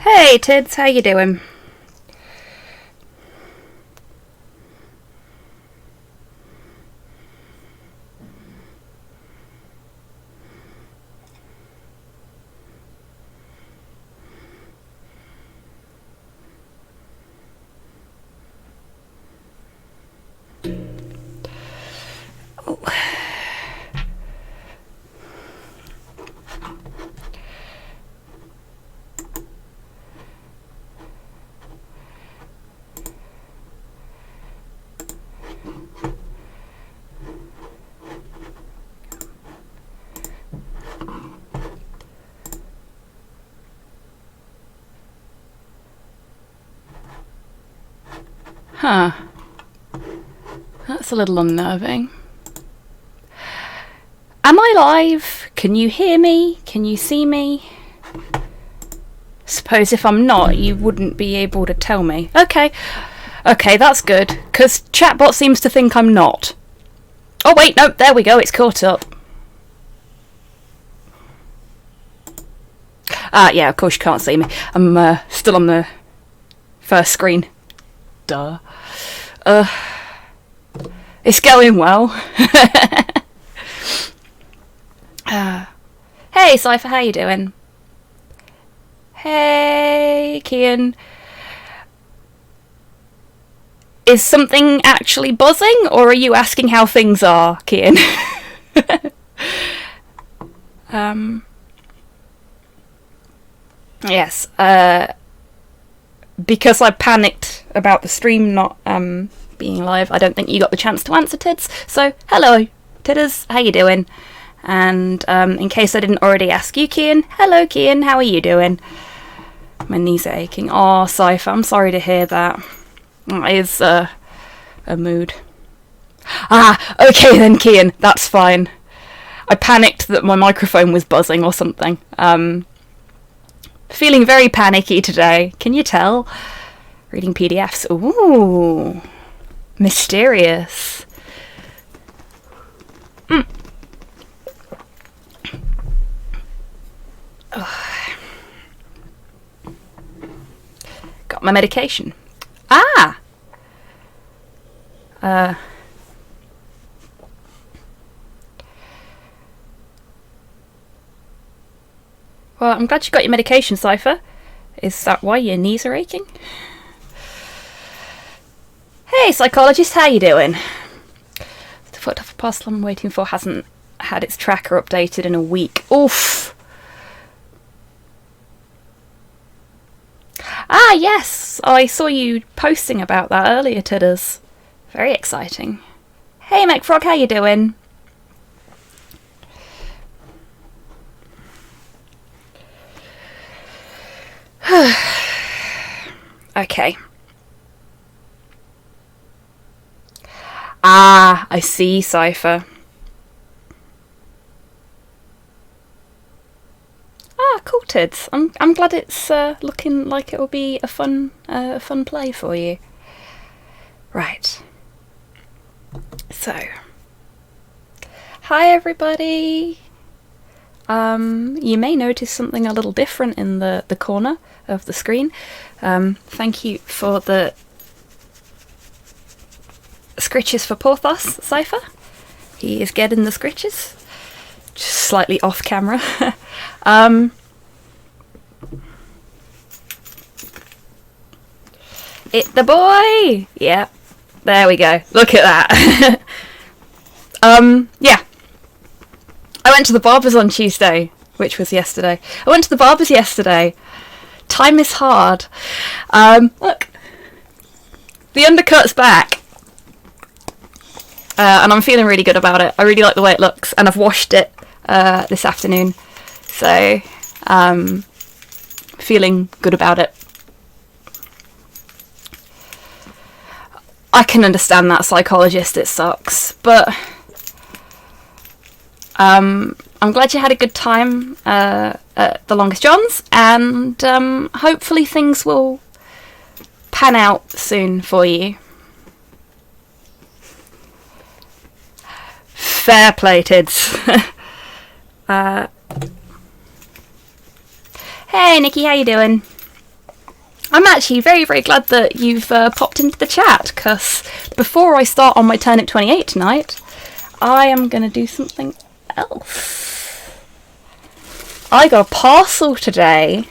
Hey Tids, how you doing? Oh. Huh. That's a little unnerving. Am I live? Can you hear me? Can you see me? Suppose if I'm not, you wouldn't be able to tell me. Okay. Okay, that's good. Because chatbot seems to think I'm not. Oh wait, no, there we go, it's caught up. Yeah, of course you can't see me. I'm still on the first screen. Duh. It's going well. Hey Cypher, how you doing? Hey Kian. Is something actually buzzing, or are you asking how things are, Kian? Yes. Because I panicked about the stream not being live, I don't think you got the chance to answer, Tids. So, hello, Tidders, how you doing? And in case I didn't already ask you, Kian, hello, Kian, how are you doing? My knees are aching. Oh, Cypher, I'm sorry to hear that. It is a mood. Okay then, Kian, that's fine. I panicked that my microphone was buzzing or something. Feeling very panicky today. Can you tell? Reading PDFs. Ooh. Mysterious. Got my medication. Well, I'm glad you got your medication, Cypher. Is that why your knees are aching? Hey, psychologist, how you doing? The foot of a parcel I'm waiting for hasn't had its tracker updated in a week. Oof! Yes! I saw you posting about that earlier, Tidders. Very exciting. Hey, McFrog, how you doing? Okay. I see, Cypher. Cool, Tids. I'm glad it's looking like it will be a fun play for you. Right. So, hi everybody. You may notice something a little different in the corner of the screen. Thank you for the scritches for Porthos, Cypher. He is getting the scritches. Just slightly off camera. It the boy! Yeah. There we go. Look at that. Yeah. I went to the barber's on Tuesday, which was yesterday. I went to the barber's yesterday. Time is hard. Look. The undercut's back. and I'm feeling really good about it. I really like the way it looks, and I've washed it this afternoon, so feeling good about it. I can understand that, psychologist, it sucks, but I'm glad you had a good time at the Longest Johns, and hopefully things will pan out soon for you. Fair play, Tids. Hey Nikki, how you doing? I'm actually very, very glad that you've popped into the chat, because before I start on my Turnip 28 tonight, I am going to do something else. I got a parcel today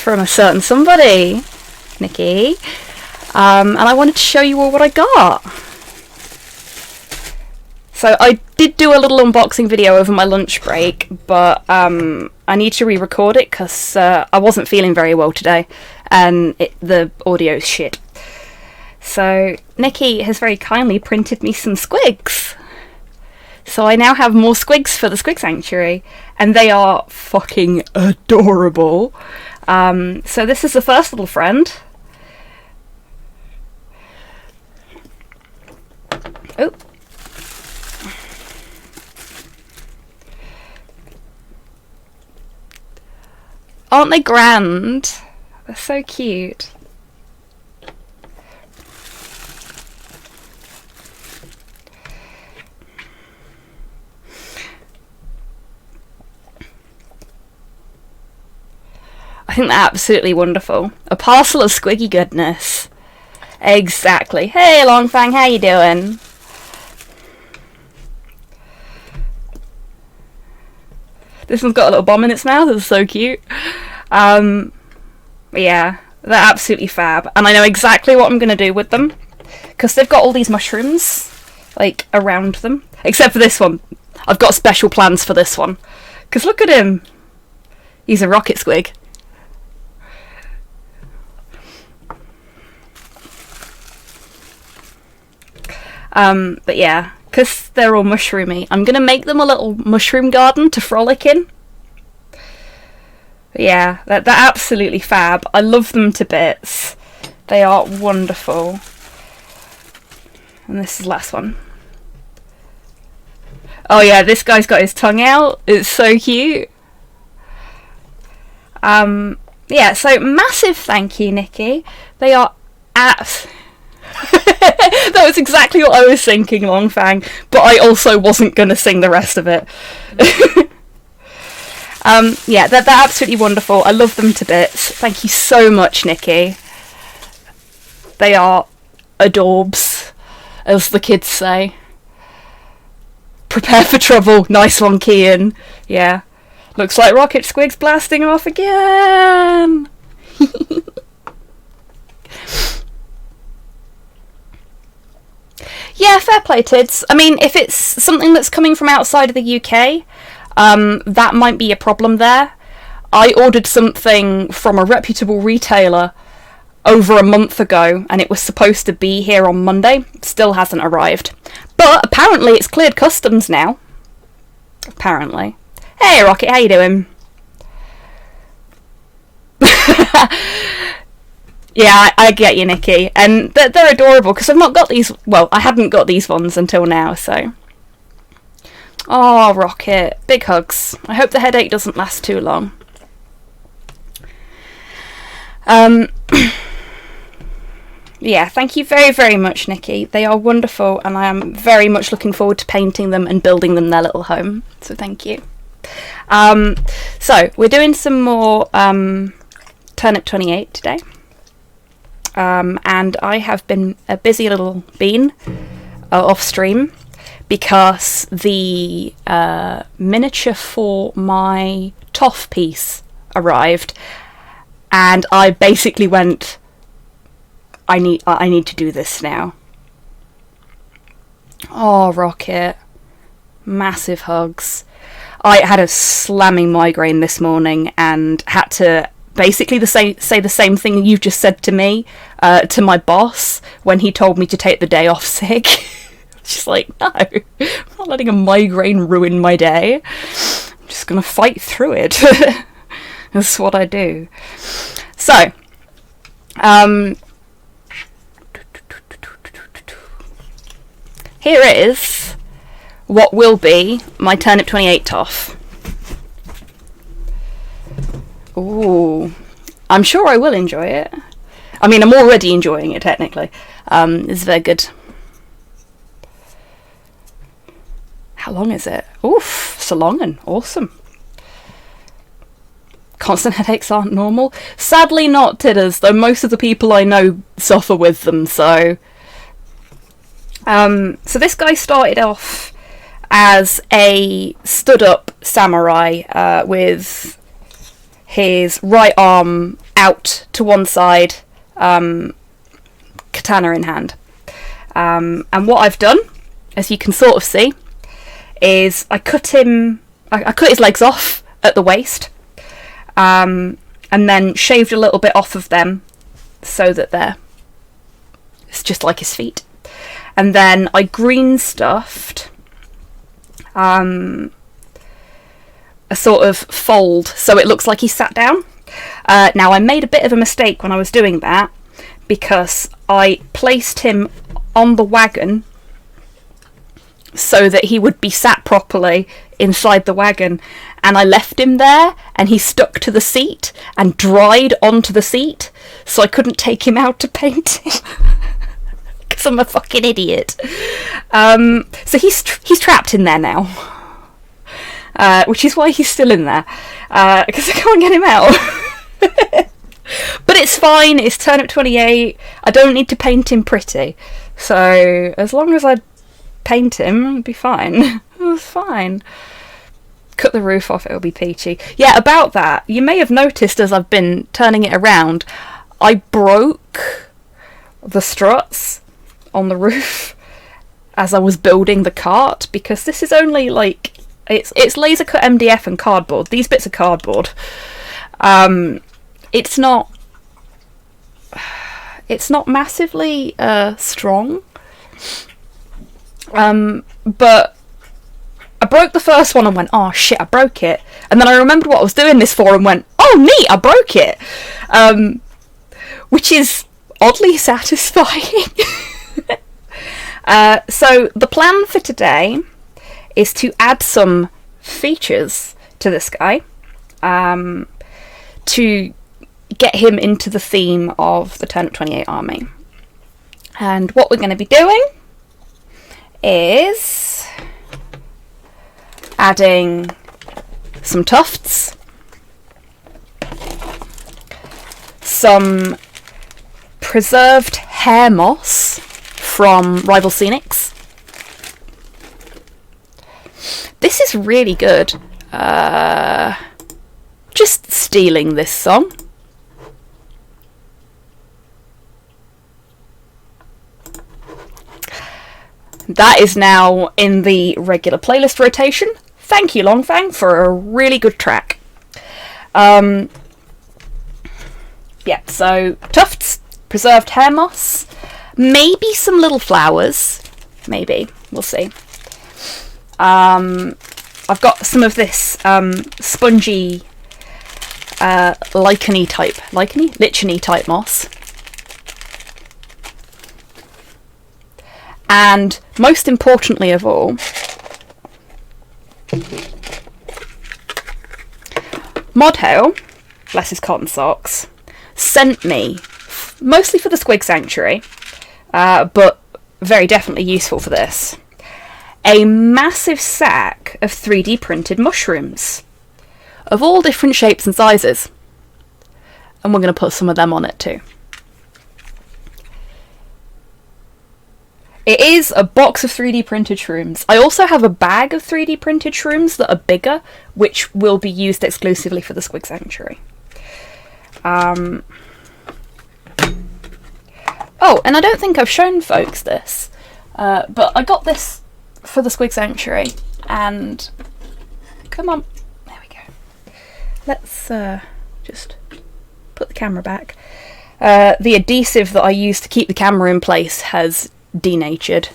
from a certain somebody, Nikki, and I wanted to show you all what I got. So I did do a little unboxing video over my lunch break, but I need to re-record it because I wasn't feeling very well today, and the audio's shit. So Nikki has very kindly printed me some squigs. So I now have more squigs for the Squig Sanctuary, and they are fucking adorable. So this is the first little friend. Oh. Aren't they grand? They're so cute. I think they're absolutely wonderful. A parcel of squiggy goodness. Exactly. Hey Longfang, how you doing? This one's got a little bomb in its mouth. It's so cute. Yeah, they're absolutely fab, and I know exactly what I'm going to do with them, because they've got all these mushrooms like around them, except for this one. I've got special plans for this one, because look at him. He's a rocket squig. But yeah, because they're all mushroomy, I'm going to make them a little mushroom garden to frolic in. But yeah, they're absolutely fab. I love them to bits. They are wonderful. And this is the last one. Oh yeah, this guy's got his tongue out. It's so cute. Yeah, so massive thank you, Nikki. They are that was exactly what I was thinking, Longfang, but I also wasn't going to sing the rest of it. Yeah, they're absolutely wonderful. I love them to bits. Thank you so much, Nikki. They are adorbs, as the kids say. Prepare for trouble. Nice one, Kian. Yeah. Looks like Rocket Squig's blasting off again. Yeah, fair play, Tids. I mean, if it's something that's coming from outside of the UK, that might be a problem there. I ordered something from a reputable retailer over a month ago, and it was supposed to be here on Monday. Still hasn't arrived. But apparently it's cleared customs now. Apparently. Hey, Rocket, how you doing? Yeah, I get you, Nikki. And they're adorable, because I've not got these... Well, I hadn't got these ones until now, so... Oh, Rocket. Big hugs. I hope the headache doesn't last too long. Yeah, thank you very, very much, Nikki. They are wonderful, and I am very much looking forward to painting them and building them their little home. So thank you. So, we're doing some more Turnip 28 today. And I have been a busy little bean off stream, because the miniature for my toff piece arrived, and I basically went, I need to do this now. Oh, Rocket. Massive hugs. I had a slamming migraine this morning and had to basically say the same thing you've just said to me, to my boss when he told me to take the day off sick. Just like, no, I'm not letting a migraine ruin my day. I'm just gonna fight through it. That's what I do. So, here is what will be my Turnip 28 toff. Ooh, I'm sure I will enjoy it. I mean, I'm already enjoying it, technically. It's very good. How long is it? Oof, it's a long one. Awesome. Constant headaches aren't normal. Sadly not, Tidders, though most of the people I know suffer with them, so... so this guy started off as a stood-up samurai with his right arm out to one side, katana in hand. And what I've done, as you can sort of see, is I cut his legs off at the waist, and then shaved a little bit off of them so that it's just like his feet. And then I green stuffed a sort of fold so it looks like he sat down. Now I made a bit of a mistake when I was doing that, because I placed him on the wagon so that he would be sat properly inside the wagon, and I left him there and he stuck to the seat and dried onto the seat, so I couldn't take him out to paint him. Because I'm a fucking idiot. So he's trapped in there now, which is why he's still in there, because I can't get him out. But it's fine, it's Turnip 28, I don't need to paint him pretty, so as long as I paint him, it'll be fine. It's fine. Cut the roof off, it'll be peachy. Yeah, about that, you may have noticed as I've been turning it around, I broke the struts on the roof as I was building the cart, because this is only like, it's laser cut MDF and cardboard. These bits are cardboard. It's not massively strong. But I broke the first one and went, oh shit, I broke it. And then I remembered what I was doing this for and went, oh neat, I broke it. Which is oddly satisfying. So the plan for today is to add some features to this guy, to get him into the theme of the Turnip 28 army. And what we're going to be doing is adding some tufts, some preserved hair moss from Rival Scenics. This is really good. Just stealing this song. That is now in the regular playlist rotation. Thank you, Longfang, for a really good track. Yeah, so tufts, preserved hair moss, maybe some little flowers. Maybe. We'll see. I've got some of this spongy licheny type moss. And most importantly of all, Modhail, bless his cotton socks, sent me, mostly for the Squig Sanctuary, but very definitely useful for this, a massive sack of 3D printed mushrooms of all different shapes and sizes. And we're going to put some of them on it too. It is a box of 3D printed shrooms. I also have a bag of 3D printed shrooms that are bigger, which will be used exclusively for the Squig Sanctuary. Oh, and I don't think I've shown folks this, but I got this for the Squig Sanctuary, and come on, there we go. Let's just put the camera back. The adhesive that I used to keep the camera in place has denatured.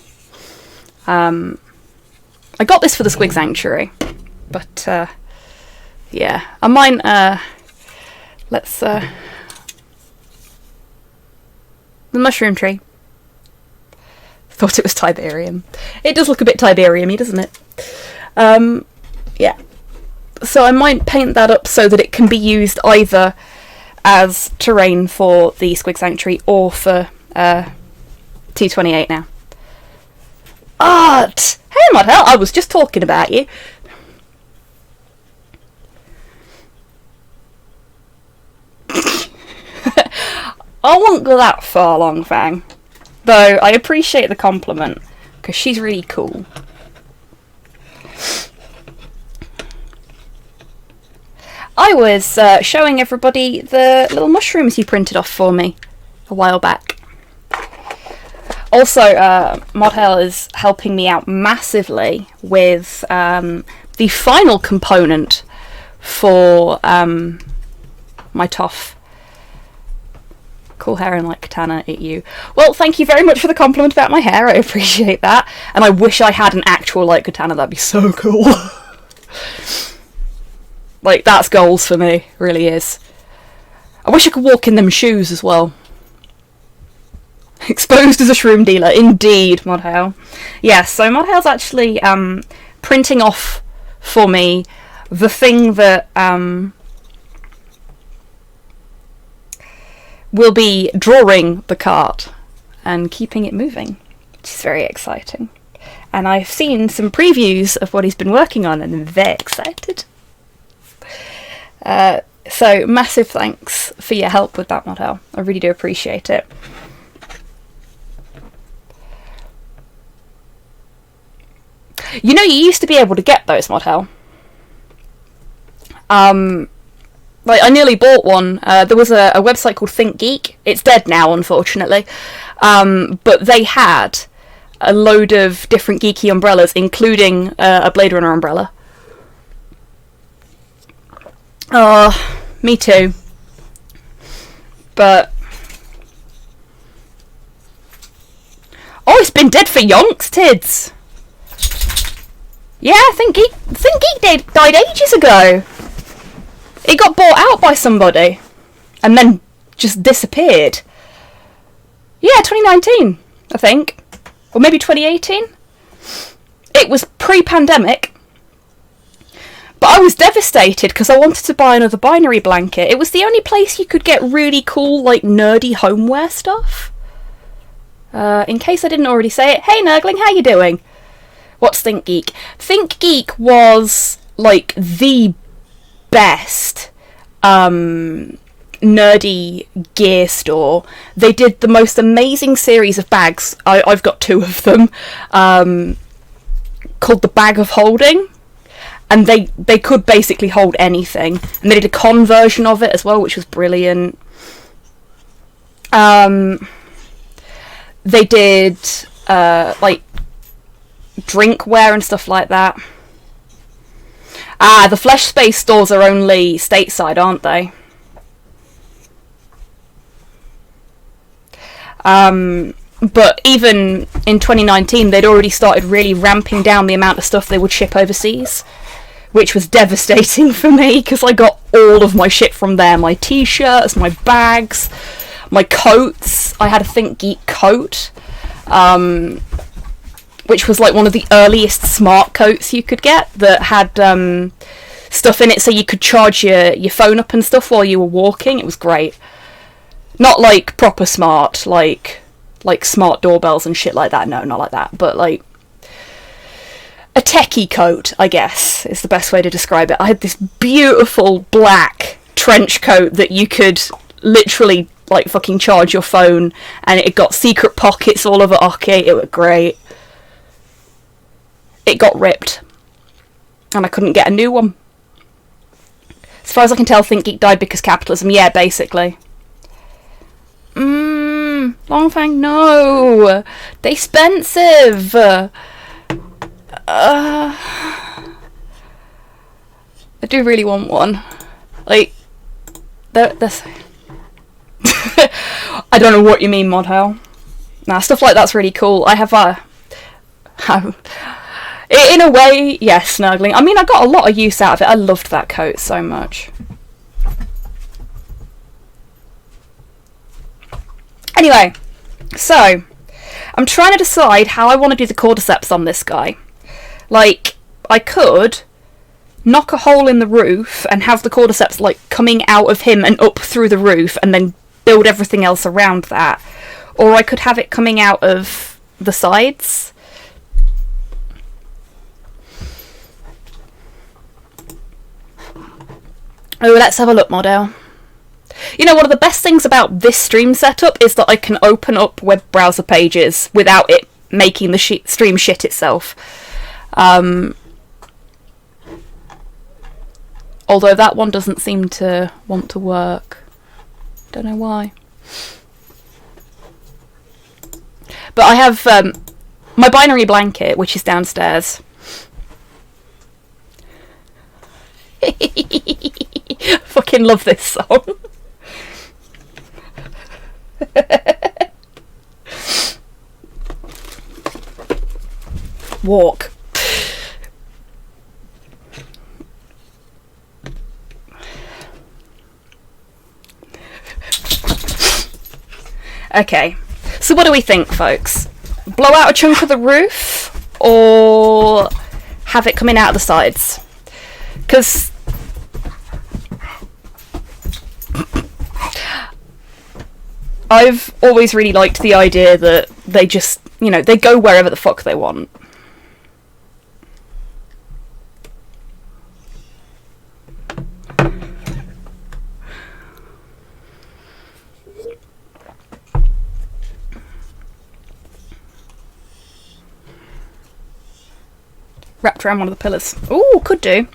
I got this for the Squig Sanctuary, but yeah, I might let's the mushroom tree. Thought it was Tiberium. It does look a bit Tiberium-y, doesn't it? Yeah. So I might paint that up so that it can be used either as terrain for the Squig Sanctuary or for T28 now. Art! Hey, Modhell, I was just talking about you. I won't go that far, Long Fang. Though I appreciate the compliment, because she's really cool. I was showing everybody the little mushrooms you printed off for me a while back. Also, Modhell is helping me out massively with the final component for my toff. Cool hair and like katana at you. Well, thank you very much for the compliment about my hair. I appreciate that. And I wish I had an actual like katana. That'd be so cool. Like, that's goals for me. Really is. I wish I could walk in them shoes as well. Exposed as a shroom dealer. Indeed, Modhell. Yes, so Modhell's actually printing off for me the thing that will be drawing the cart and keeping it moving, which is very exciting. And I've seen some previews of what he's been working on and I'm very excited. So massive thanks for your help with that, Modhell. I really do appreciate it. You know, you used to be able to get those, Modhell. Like, I nearly bought one. There was a website called Think Geek. It's dead now, unfortunately. But they had a load of different geeky umbrellas, including a Blade Runner umbrella. Oh, me too. But... oh, it's been dead for yonks, tids. Yeah, Think Geek died ages ago. It got bought out by somebody and then just disappeared. Yeah, 2019, I think. Or maybe 2018. It was pre-pandemic. But I was devastated because I wanted to buy another binary blanket. It was the only place you could get really cool, like, nerdy homeware stuff. In case I didn't already say it, hey Nurgling, how you doing? What's Think Geek? Think Geek was, like, the best nerdy gear store. They did the most amazing series of bags. I've got two of them, called the Bag of Holding, and they could basically hold anything, and they did a con version of it as well, which was brilliant. They did like drinkware and stuff like that. The Flesh Space stores are only stateside, aren't they? But even in 2019, they'd already started really ramping down the amount of stuff they would ship overseas, which was devastating for me because I got all of my shit from there. My t-shirts, my bags, my coats. I had a Think Geek coat, which was like one of the earliest smart coats you could get that had stuff in it so you could charge your phone up and stuff while you were walking. It was great. Not like proper smart, like smart doorbells and shit like that. No, not like that. But like a techie coat, I guess, is the best way to describe it. I had this beautiful black trench coat that you could literally like fucking charge your phone, and it got secret pockets all over. Okay, it was great. It got ripped, and I couldn't get a new one. As far as I can tell, Think Geek died because capitalism. Yeah, basically. Longfang, no! They're expensive! I do really want one. Like, there's... I don't know what you mean, Modhell. Nah, stuff like that's really cool. I have in a way, yes, snuggling. I mean, I got a lot of use out of it. I loved that coat so much. Anyway, so I'm trying to decide how I want to do the cordyceps on this guy. Like, I could knock a hole in the roof and have the cordyceps like coming out of him and up through the roof and then build everything else around that. Or I could have it coming out of the sides. Oh, let's have a look, Model. You know, one of the best things about this stream setup is that I can open up web browser pages without it making the stream shit itself. Although that one doesn't seem to want to work. Don't know why. But I have my binary blanket, which is downstairs. Fucking love this song. Walk. Okay, so what do we think, folks? Blow out a chunk of the roof or have it coming out of the sides? Because I've always really liked the idea that they just, you know, they go wherever the fuck they want. Wrapped around one of the pillars. Ooh, could do.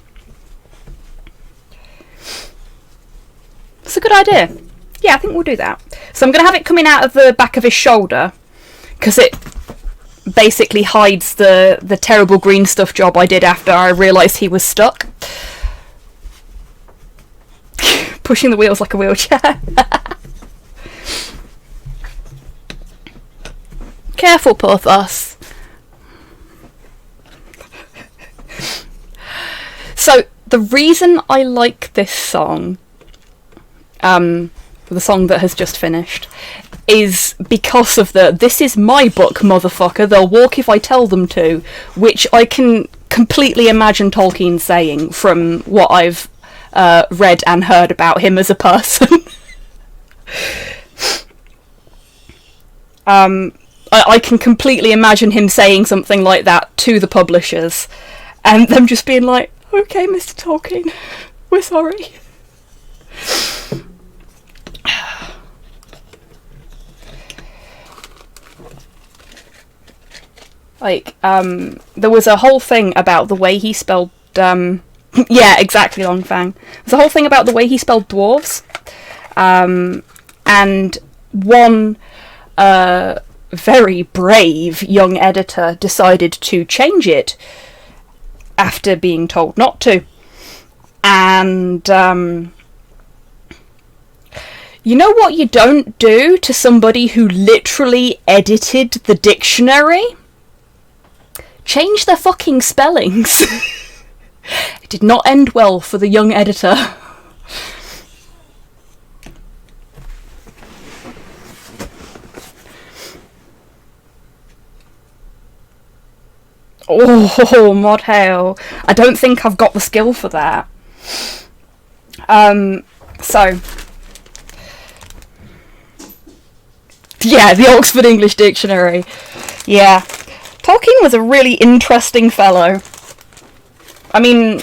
It's a good idea. Yeah, I think we'll do that. So I'm going to have it coming out of the back of his shoulder, because it basically hides the terrible green stuff job I did after I realised he was stuck. Pushing the wheels like a wheelchair. Careful, Porthos. So, the reason I like this song, the song that has just finished, is because of this is my book, motherfucker, they'll walk if I tell them to, which I can completely imagine Tolkien saying from what I've read and heard about him as a person. I can completely imagine him saying something like that to the publishers, and them just being like, okay, Mr. Tolkien, we're sorry. Like, there was a whole thing about the way he spelled, yeah, exactly, Longfang. There's a whole thing about the way he spelled dwarves, and one very brave young editor decided to change it after being told not to. And you know what you don't do to somebody who literally edited the dictionary? Change their fucking spellings. It did not end well for the young editor. Oh, mod hell. I don't think I've got the skill for that. So. Yeah, the Oxford English Dictionary. Yeah. Tolkien was a really interesting fellow. I mean,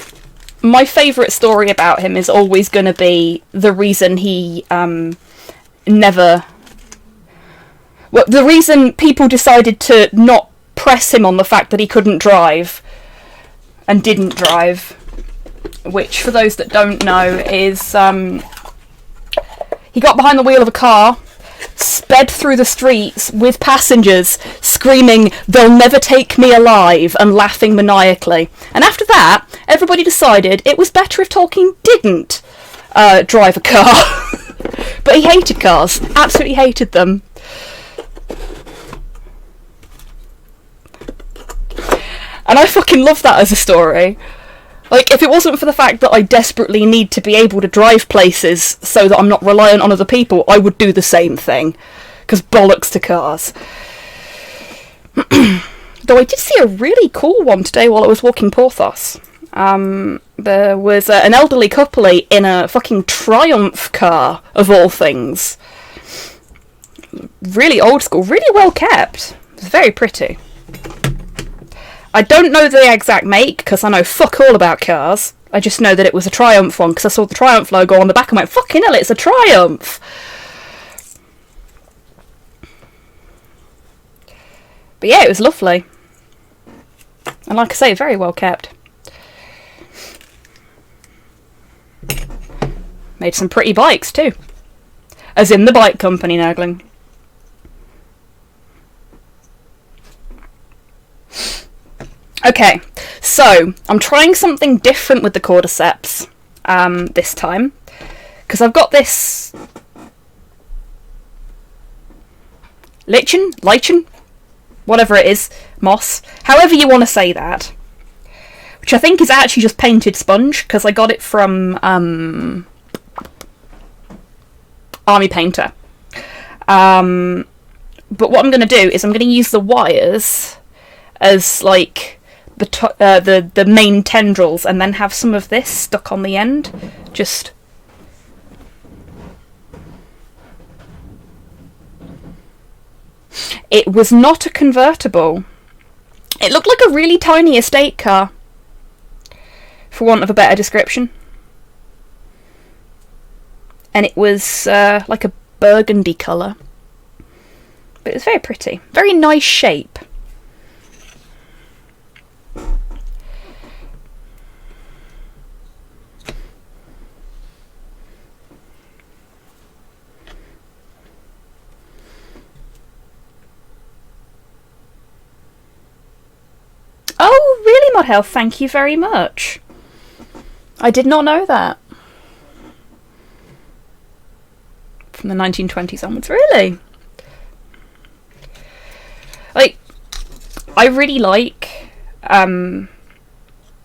my favourite story about him is always going to be the reason he never... Well, the reason people decided to not press him on the fact that he couldn't drive and didn't drive, which, for those that don't know, is he got behind the wheel of a car, sped through the streets with passengers screaming, "They'll never take me alive," and laughing maniacally. And after that, everybody decided it was better if Tolkien didn't drive a car. But he hated cars. Absolutely hated them. And I fucking love that as a story. Like, if it wasn't for the fact that I desperately need to be able to drive places so that I'm not reliant on other people, I would do the same thing. Because bollocks to cars. Though I did see a really cool one today while I was walking Porthos. There was an elderly couple in a fucking Triumph car, of all things. Really old school, really well kept. It's very pretty. I don't know the exact make, because I know fuck all about cars. I just know that it was a Triumph one, because I saw the Triumph logo on the back and went, fucking hell, it's a Triumph! But yeah, it was lovely. And like I say, very well kept. Made some pretty bikes too. As in the bike company, Nurgling. Okay, so I'm trying something different with the cordyceps this time. Because I've got this lichen, whatever it is, moss, however you want to say that. Which I think is actually just painted sponge, because I got it from Army Painter. But what I'm going to do is I'm going to use the wires as like the main tendrils, and then have some of this stuck on the end. Just it was not a convertible. It looked like a really tiny estate car, for want of a better description. And it was like a burgundy colour. But it was very pretty. Very nice shape. Oh, really, Mod Health? Thank you very much. I did not know that. From the 1920s onwards, really? Like, I really like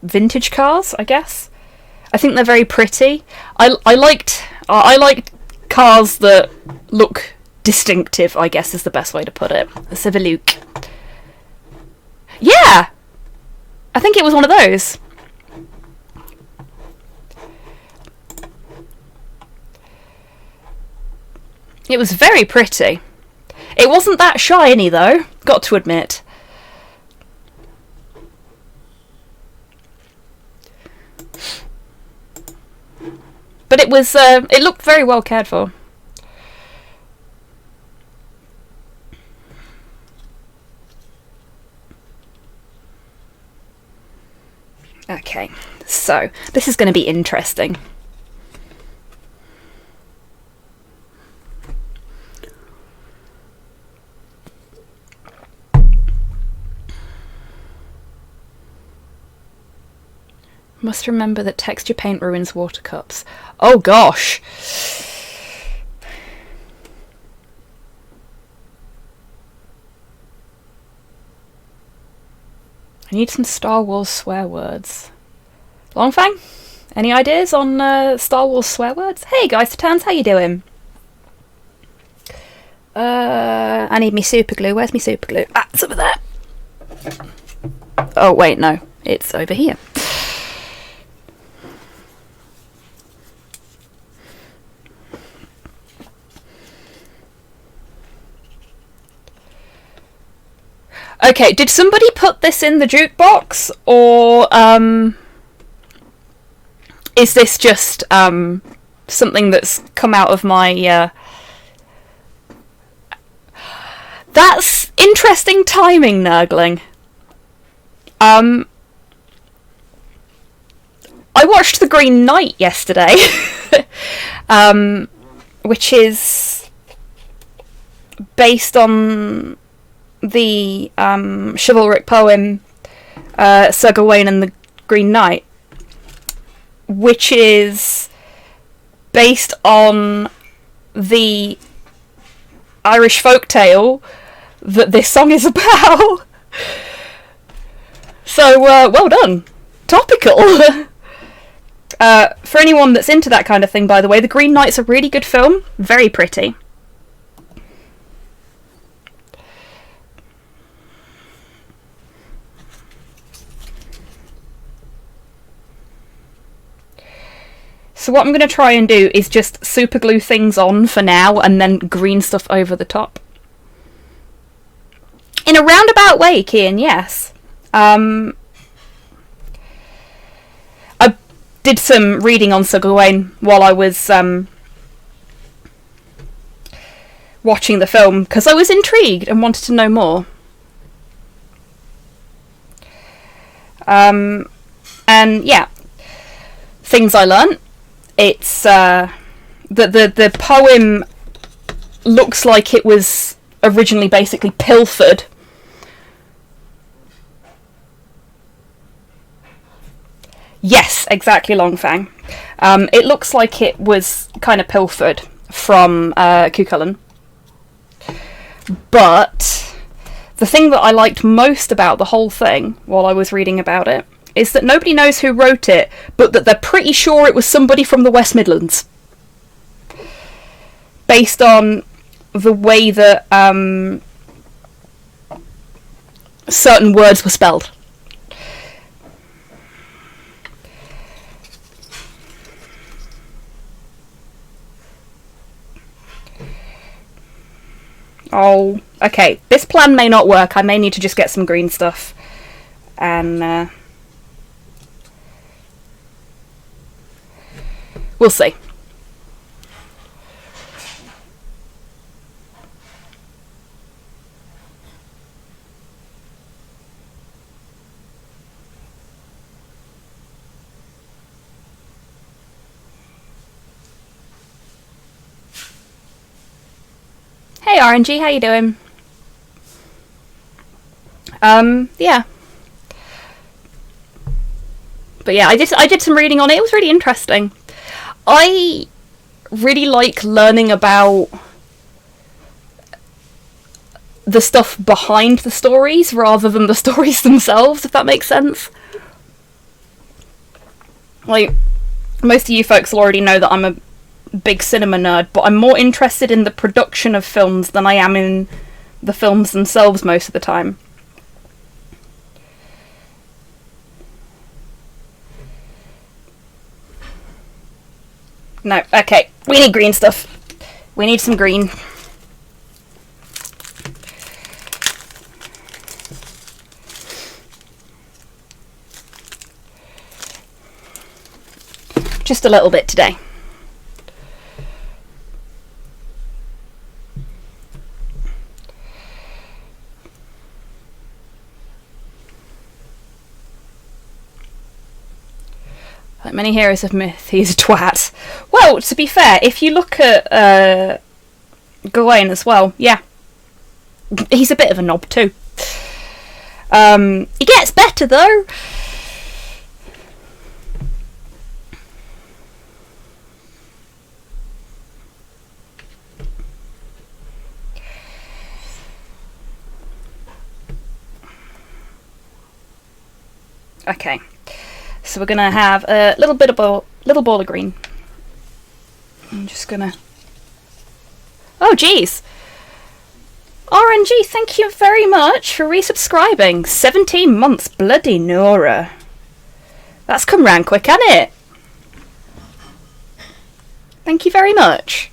vintage cars, I guess. I think they're very pretty. I liked cars that look distinctive, I guess is the best way to put it. A Civiluke. Yeah! I think it was one of those. It was very pretty. It wasn't that shiny though, got to admit. But it was, it looked very well cared for. Okay, so this is going to be interesting. Must remember that texture paint ruins water cups. Oh gosh! I need some Star Wars swear words. Longfang? Any ideas on Star Wars swear words? Hey guys, Titans, how you doing? I need me super glue. Where's me super glue? Ah, it's over there. Oh wait, no. It's over here. Okay, did somebody put this in the jukebox, or is this just something that's come out of my... That's interesting timing, Nurgling. I watched The Green Knight yesterday, which is based on the chivalric poem Sir Gawain and the Green Knight, which is based on the Irish folktale that this song is about. So, well done. Topical. For anyone that's into that kind of thing, by the way, The Green Knight's a really good film. Very pretty. So what I'm going to try and do is just super glue things on for now and then green stuff over the top. In a roundabout way, Kian, yes. I did some reading on Sir Gawain while I was watching the film because I was intrigued and wanted to know more. And yeah, things I learnt. It's the poem looks like it was originally basically pilfered. Yes, exactly, Longfang. It looks like it was kind of pilfered from Cuchulainn. But the thing that I liked most about the whole thing while I was reading about it is that nobody knows who wrote it, but that they're pretty sure it was somebody from the West Midlands. Based on the way that certain words were spelled. Oh, okay. This plan may not work. I may need to just get some green stuff. And we'll see. Hey RNG, how you doing? Yeah. But yeah, I did some reading on it. It was really interesting. I really like learning about the stuff behind the stories rather than the stories themselves, if that makes sense. Like, most of you folks will already know that I'm a big cinema nerd, but I'm more interested in the production of films than I am in the films themselves most of the time. No, okay, we need green stuff. We need some green. Just a little bit today. Like many heroes of myth, he's a twat. Well, to be fair, if you look at Gawain as well, yeah, he's a bit of a knob too. He gets better though. Okay. So we're gonna have a little ball of green. I'm just gonna. Oh, geez. RNG, thank you very much for resubscribing. 17 months, bloody Nora. That's come round quick, hasn't it? Thank you very much.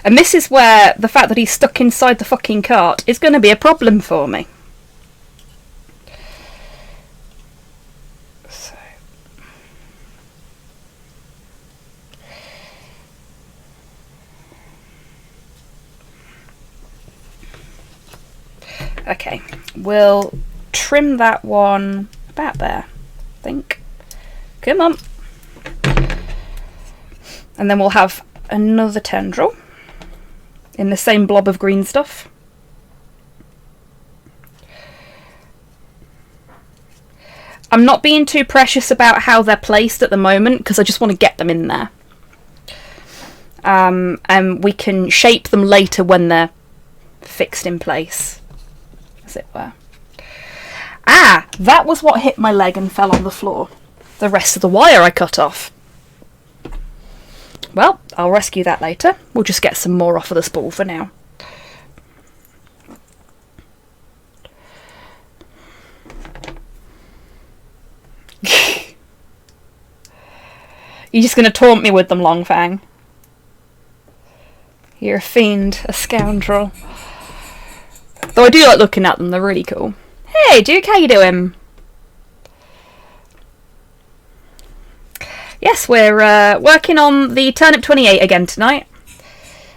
And this is where the fact that he's stuck inside the fucking cart is going to be a problem for me. Okay, we'll trim that one about there, I think. Come on. And then we'll have another tendril in the same blob of green stuff. I'm not being too precious about how they're placed at the moment because I just want to get them in there. and we can shape them later when they're fixed in place, as it were. Ah, that was what hit my leg and fell on the floor. The rest of the wire I cut off. Well, I'll rescue that later. We'll just get some more off of the spool for now. You're just going to taunt me with them, Longfang. You're a fiend, a scoundrel. Though I do like looking at them, they're really cool. Hey, Duke, how you doing? Yes, we're working on the Turnip 28 again tonight.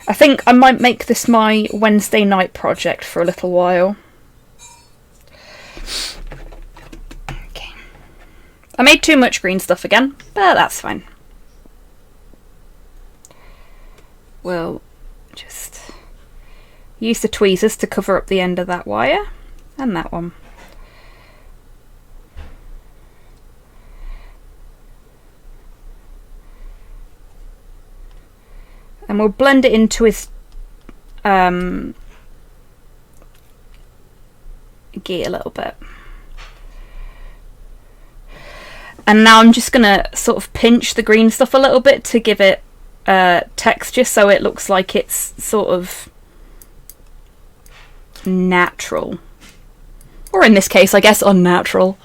I think I might make this my Wednesday night project for a little while. Okay. I made too much green stuff again, but that's fine. We'll just use the tweezers to cover up the end of that wire, and that one. And we'll blend it into his gi a little bit. And now I'm just going to sort of pinch the green stuff a little bit to give it texture, so it looks like it's sort of natural. Or in this case, I guess, unnatural.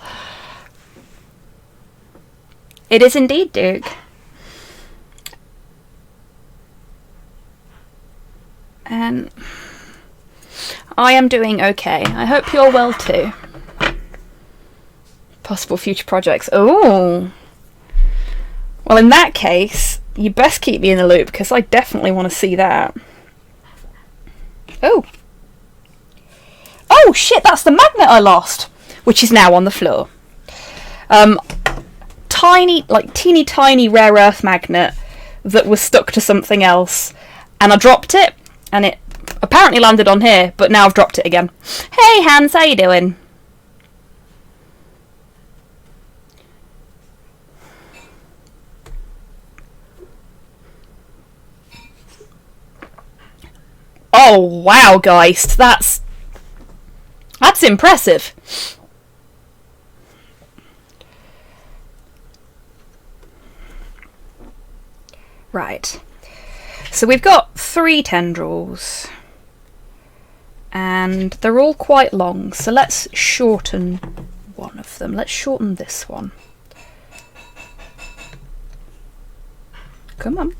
It is indeed, Duke. And I am doing okay. I hope you're well too. Possible future projects. Oh. Well, in that case, you best keep me in the loop, because I definitely want to see that. Oh. Oh, shit, that's the magnet I lost, which is now on the floor. Tiny, like teeny tiny rare earth magnet that was stuck to something else, and I dropped it, and it apparently landed on here, but now I've dropped it again. Hey, Hans, how you doing? Oh, wow, Geist, that's impressive. Right. So we've got 3 tendrils. And they're all quite long, so let's shorten one of them. Let's shorten this one. Come on.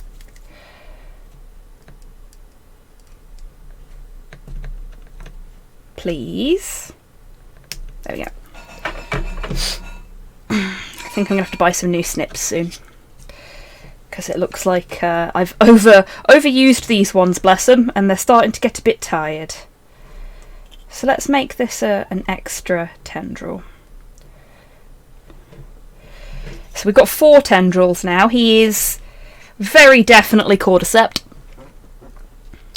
Please. There we go. I think I'm going to have to buy some new snips soon, because it looks like I've overused these ones, bless them, and they're starting to get a bit tired. So let's make this an extra tendril. So we've got 4 tendrils now. He is very definitely cordyceps,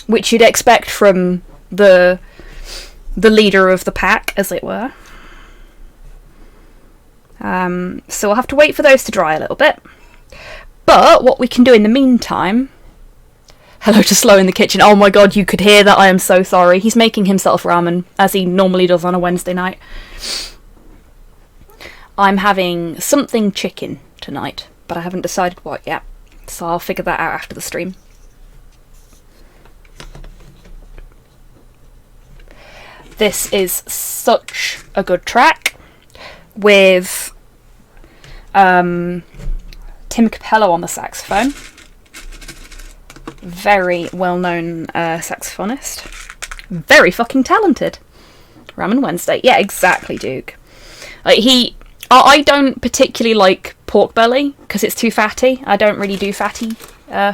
which you'd expect from the leader of the pack, as it were. So we'll have to wait for those to dry a little bit. But what we can do in the meantime... Hello to Slow in the kitchen. Oh my god, you could hear that. I am so sorry. He's making himself ramen, as he normally does on a Wednesday night. I'm having something chicken tonight, but I haven't decided what yet. So I'll figure that out after the stream. This is such a good track, with Tim Capello on the saxophone. Very well-known saxophonist. Very fucking talented. Ramen Wednesday. Yeah, exactly, Duke. Like, I don't particularly like pork belly, because it's too fatty. I don't really do fatty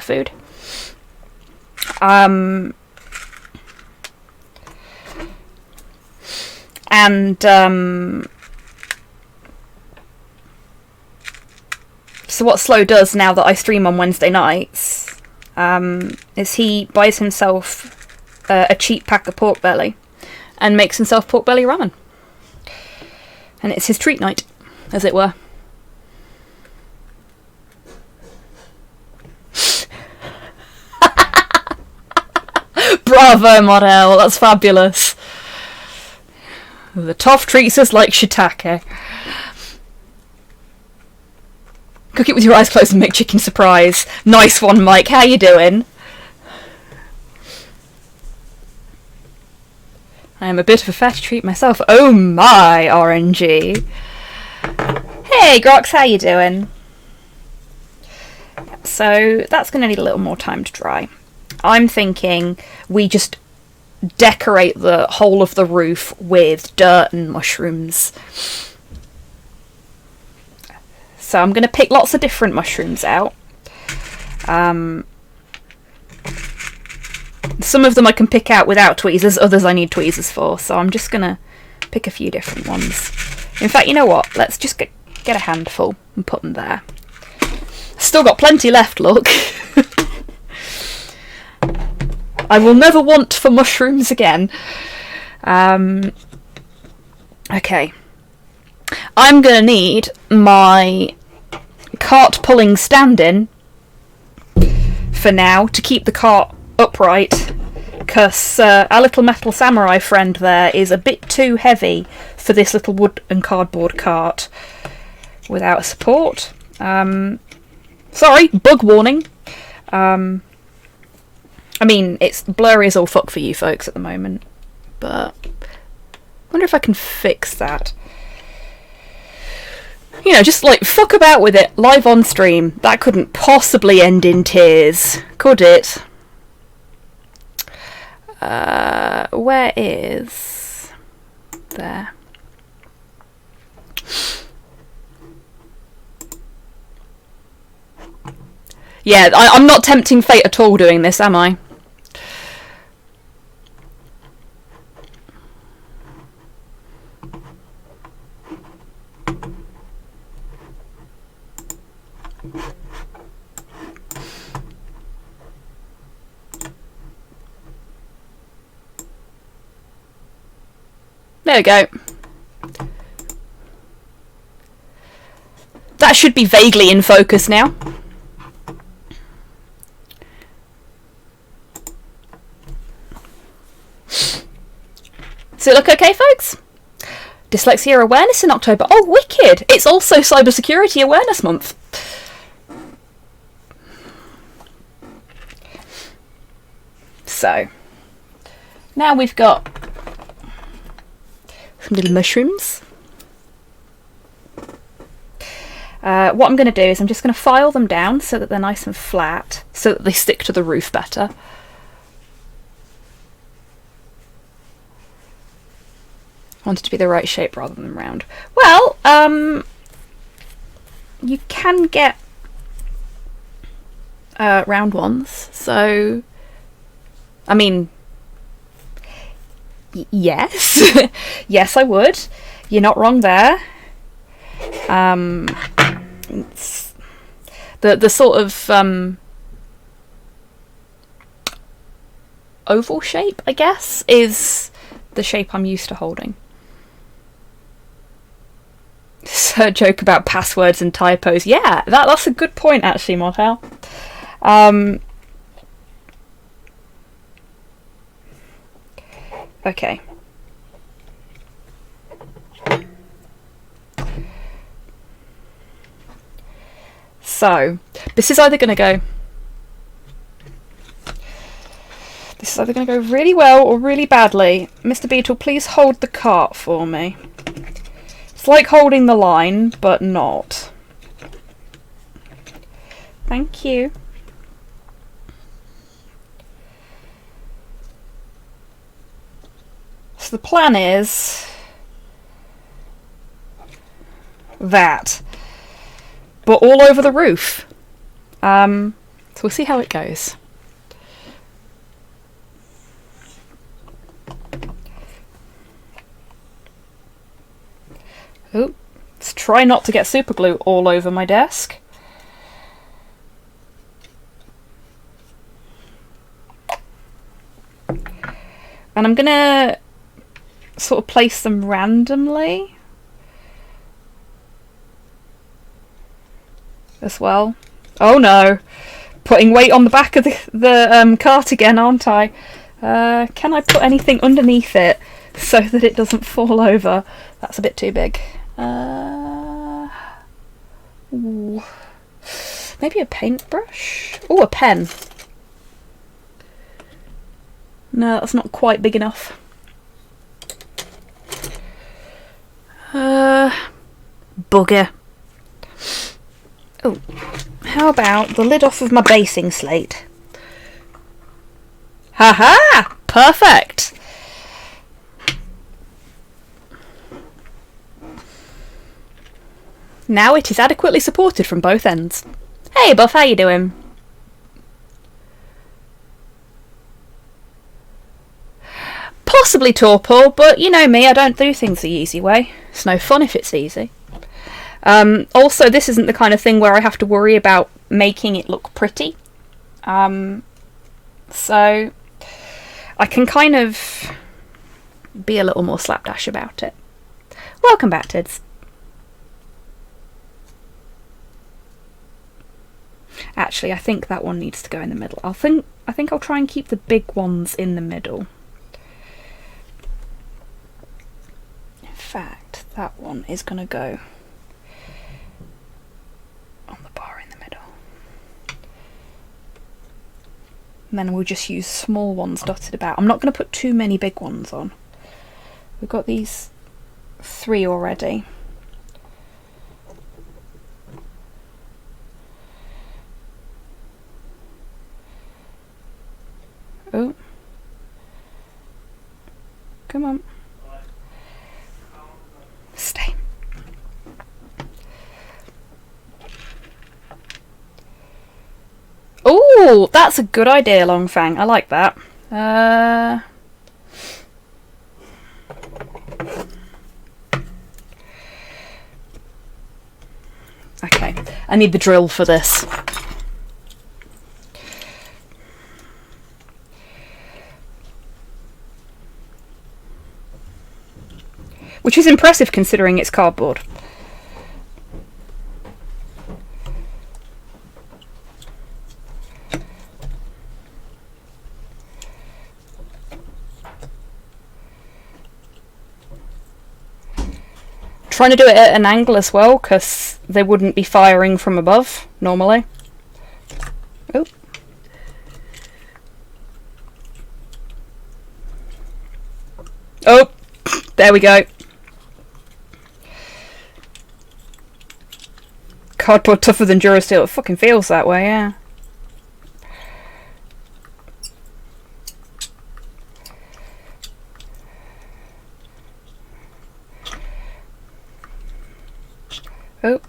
food. So what Slow does now that I stream on Wednesday nights is he buys himself a cheap pack of pork belly and makes himself pork belly ramen. And it's his treat night, as it were. Bravo, Model. That's fabulous. The toff treats us like shiitake. Cook it with your eyes closed and make chicken surprise. Nice one, Mike. How you doing? I am a bit of a fatty treat myself. Oh my, RNG. Hey, Grox, how you doing? So that's going to need a little more time to dry. I'm thinking we just decorate the whole of the roof with dirt and mushrooms. So I'm going to pick lots of different mushrooms out. Some of them I can pick out without tweezers, others I need tweezers for, so I'm just going to pick a few different ones. In fact, you know what? Let's just get a handful and put them there. Still got plenty left, look. I will never want for mushrooms again. Okay. I'm going to need my cart pulling stand-in for now to keep the cart upright, because our little metal samurai friend there is a bit too heavy for this little wood and cardboard cart without support. Sorry, bug warning. I mean, it's blurry as all fuck for you folks at the moment, but I wonder if I can fix that. You know, just like fuck about with it live on stream. That couldn't possibly end in tears, could it? Where is... there. Yeah, I'm not tempting fate at all doing this, am I? There we go. That should be vaguely in focus now. Does it look okay, folks? Dyslexia Awareness in October. Oh, wicked! It's also Cybersecurity Awareness Month. So, now we've got some little mushrooms. What I'm going to do is I'm just going to file them down so that they're nice and flat, so that they stick to the roof better. I want it to be the right shape rather than round. Well, you can get round ones, so I mean, yes. Yes, I would. You're not wrong there. The sort of oval shape, I guess, is the shape I'm used to holding. So, joke about passwords and typos. Yeah, that's a good point, actually, Model. Okay. So, this is either going to go really well or really badly. Mr. Beetle, please hold the cart for me. It's like holding the line, but not. Thank you. So the plan is that, but all over the roof. So we'll see how it goes. Oh, let's try not to get super glue all over my desk. And I'm gonna sort of place them randomly as well. Oh no, putting weight on the back of the cart again, aren't I? Can I put anything underneath it so that it doesn't fall over? That's a bit too big. Ooh. Maybe a paintbrush? Oh, a pen. No, that's not quite big enough. Bugger. Oh, how about the lid off of my basing slate? Haha! Perfect! Now it is adequately supported from both ends. Hey Buff, how you doing? Possibly torpor, but you know me, I don't do things the easy way. It's no fun if it's easy. Also, this isn't the kind of thing where I have to worry about making it look pretty. So I can kind of be a little more slapdash about it. Welcome back, Tids. Actually, I think that one needs to go in the middle. I think I'll try and keep the big ones in the middle. In fact, that one is going to go on the bar in the middle. And then we'll just use small ones dotted about. I'm not going to put too many big ones on. We've got these 3 already. Oh. Come on. Stay. Oh, that's a good idea, Longfang. I like that. Okay, I need the drill for this. Which is impressive considering it's cardboard. Trying to do it at an angle as well, because they wouldn't be firing from above normally. Oh. Oh, there we go. Cardboard tougher than Durasteel. It fucking feels that way, yeah. Oh.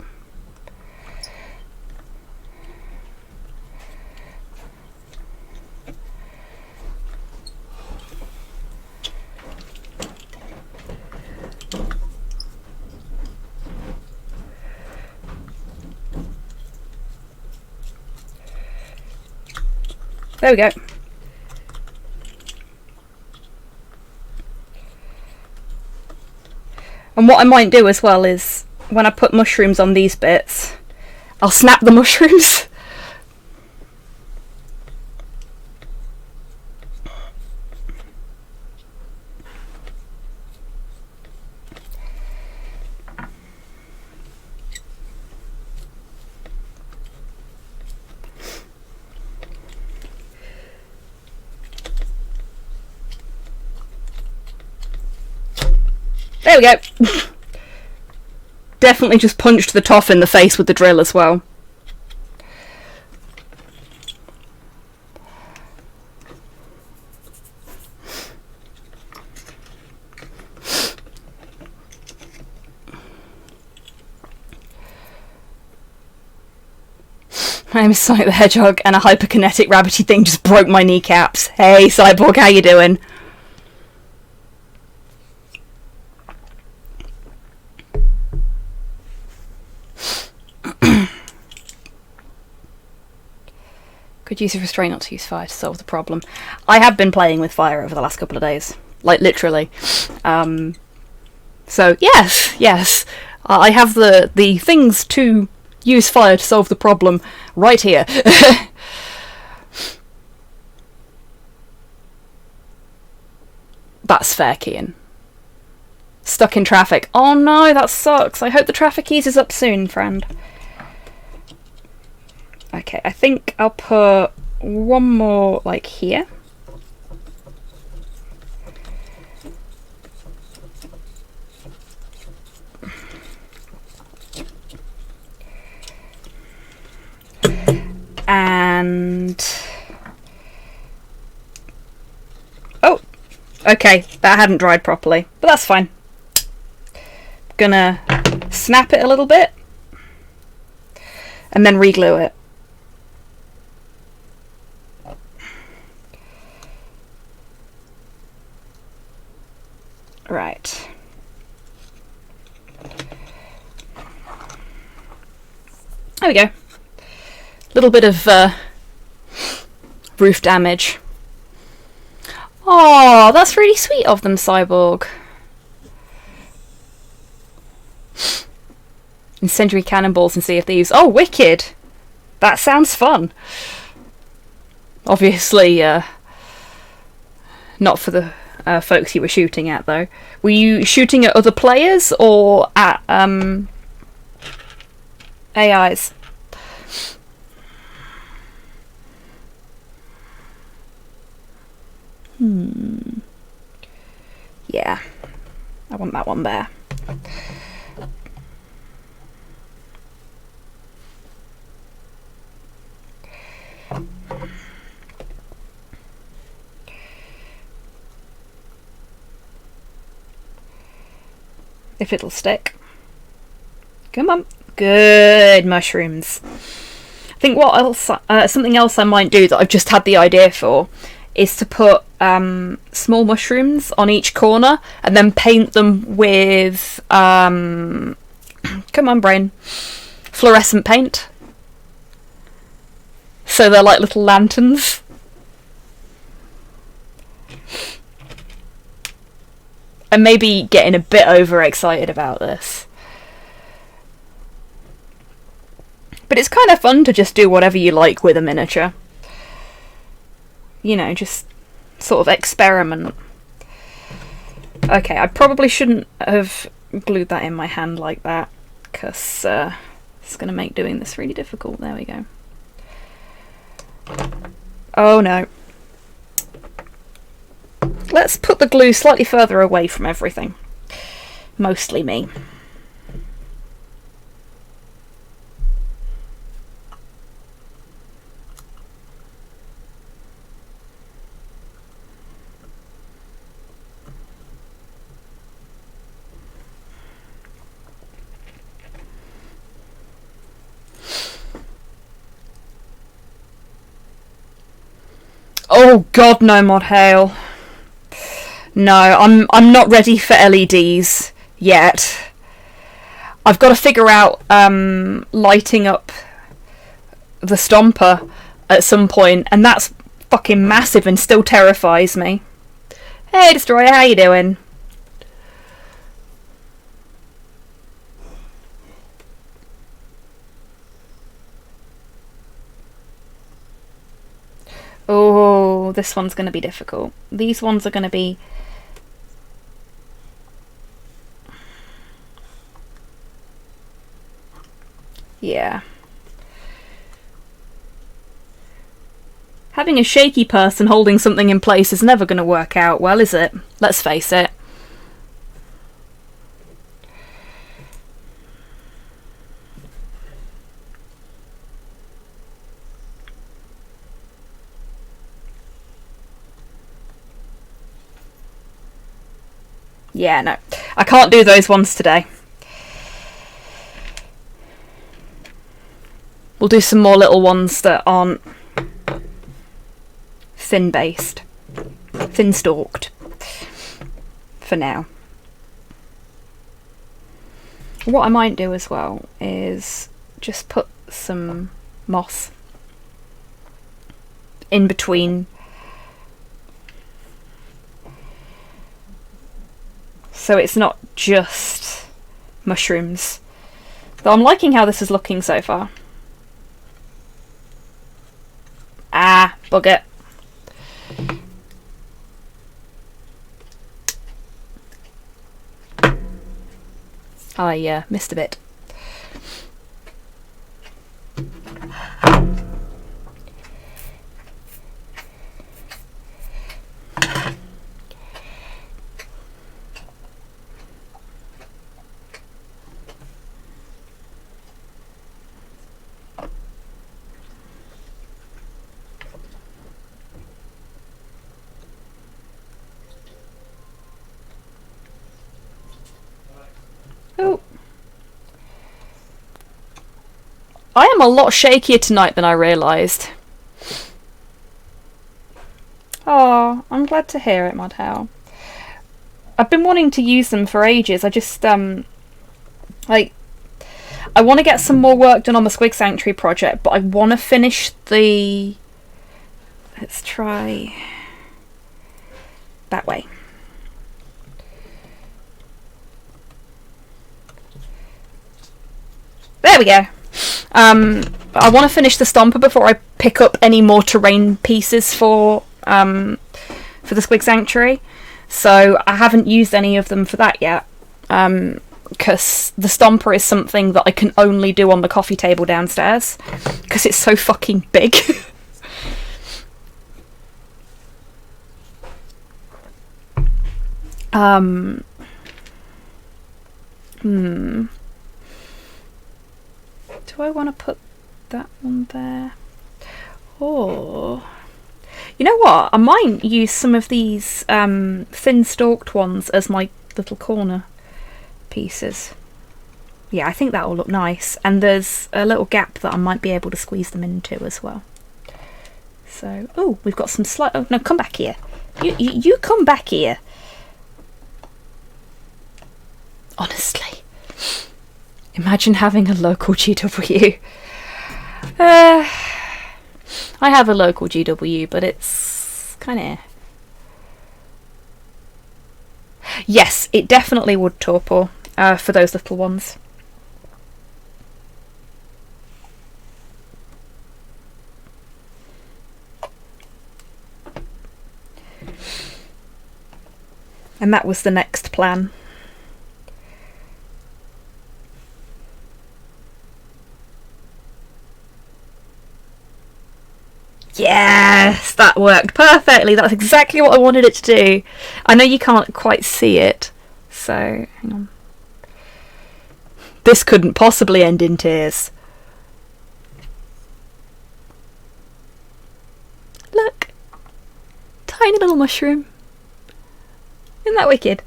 There we go. And what I might do as well is, when I put mushrooms on these bits, I'll snap the mushrooms. There we go. Definitely just punched the toff in the face with the drill as well. My name is Sonic the Hedgehog, and a hyperkinetic rabbity thing just broke my kneecaps. Hey, Cyborg, how you doing? Could use a restraint not to use fire to solve the problem. I have been playing with fire over the last couple of days. Like, literally. So, yes. I have the things to use fire to solve the problem right here. That's fair, Kian. Stuck in traffic. Oh no, that sucks. I hope the traffic eases up soon, friend. Okay, I think I'll put one more, like, here. And... oh! Okay, that hadn't dried properly, but that's fine. Gonna snap it a little bit and then re-glue it. Right. There we go. Little bit of roof damage. Oh, that's really sweet of them, Cyborg. Incendiary cannonballs and Sea of Thieves. Oh, wicked! That sounds fun. Obviously, not for the folks you were shooting at, though. Were you shooting at other players or at AIs? Yeah, I want that one there. If it'll stick. Come on. Good mushrooms. I think what else, something else I might do that I've just had the idea for is to put small mushrooms on each corner and then paint them with come on, brain, fluorescent paint, so they're like little lanterns. I may be getting a bit overexcited about this, but it's kind of fun to just do whatever you like with a miniature. You know, just sort of experiment. Okay, I probably shouldn't have glued that in my hand like that, because it's going to make doing this really difficult. There we go. Oh no. Let's put the glue slightly further away from everything. Mostly me. Oh god, no, Mod Hail. No, I'm not ready for LEDs yet. I've got to figure out lighting up the Stomper at some point, and that's fucking massive and still terrifies me. Hey Destroyer, how you doing? Oh, this one's going to be difficult. These ones are going to be... yeah. Having a shaky person holding something in place is never going to work out well, is it? Let's face it. Yeah, no. I can't do those ones today. We'll do some more little ones that aren't thin-based. Thin-stalked. For now. What I might do as well is just put some moss in between, so it's not just mushrooms. Though I'm liking how this is looking so far. Ah, bug it. I missed a bit. Oh. I am a lot shakier tonight than I realised. Oh, I'm glad to hear it, Modhell. I've been wanting to use them for ages. I just, like, I want to get some more work done on the Squig Sanctuary project, but I want to finish the... Let's try... that way. There we go. I want to finish the Stomper before I pick up any more terrain pieces for the Squig Sanctuary. So I haven't used any of them for that yet. Because the Stomper is something that I can only do on the coffee table downstairs. Because it's so fucking big. Do I want to put that one there? Oh, you know what? I might use some of these thin-stalked ones as my little corner pieces. Yeah, I think that will look nice. And there's a little gap that I might be able to squeeze them into as well. So, oh, we've got some slight... Oh, no, come back here. You come back here. Honestly. Imagine having a local GW. I have a local GW, but it's kind of... Yes, it definitely would torpor for those little ones. And that was the next plan. Yes, that worked perfectly. That's exactly what I wanted it to do. I know you can't quite see it, so hang on. This couldn't possibly end in tears. Look, tiny little mushroom. Isn't that wicked?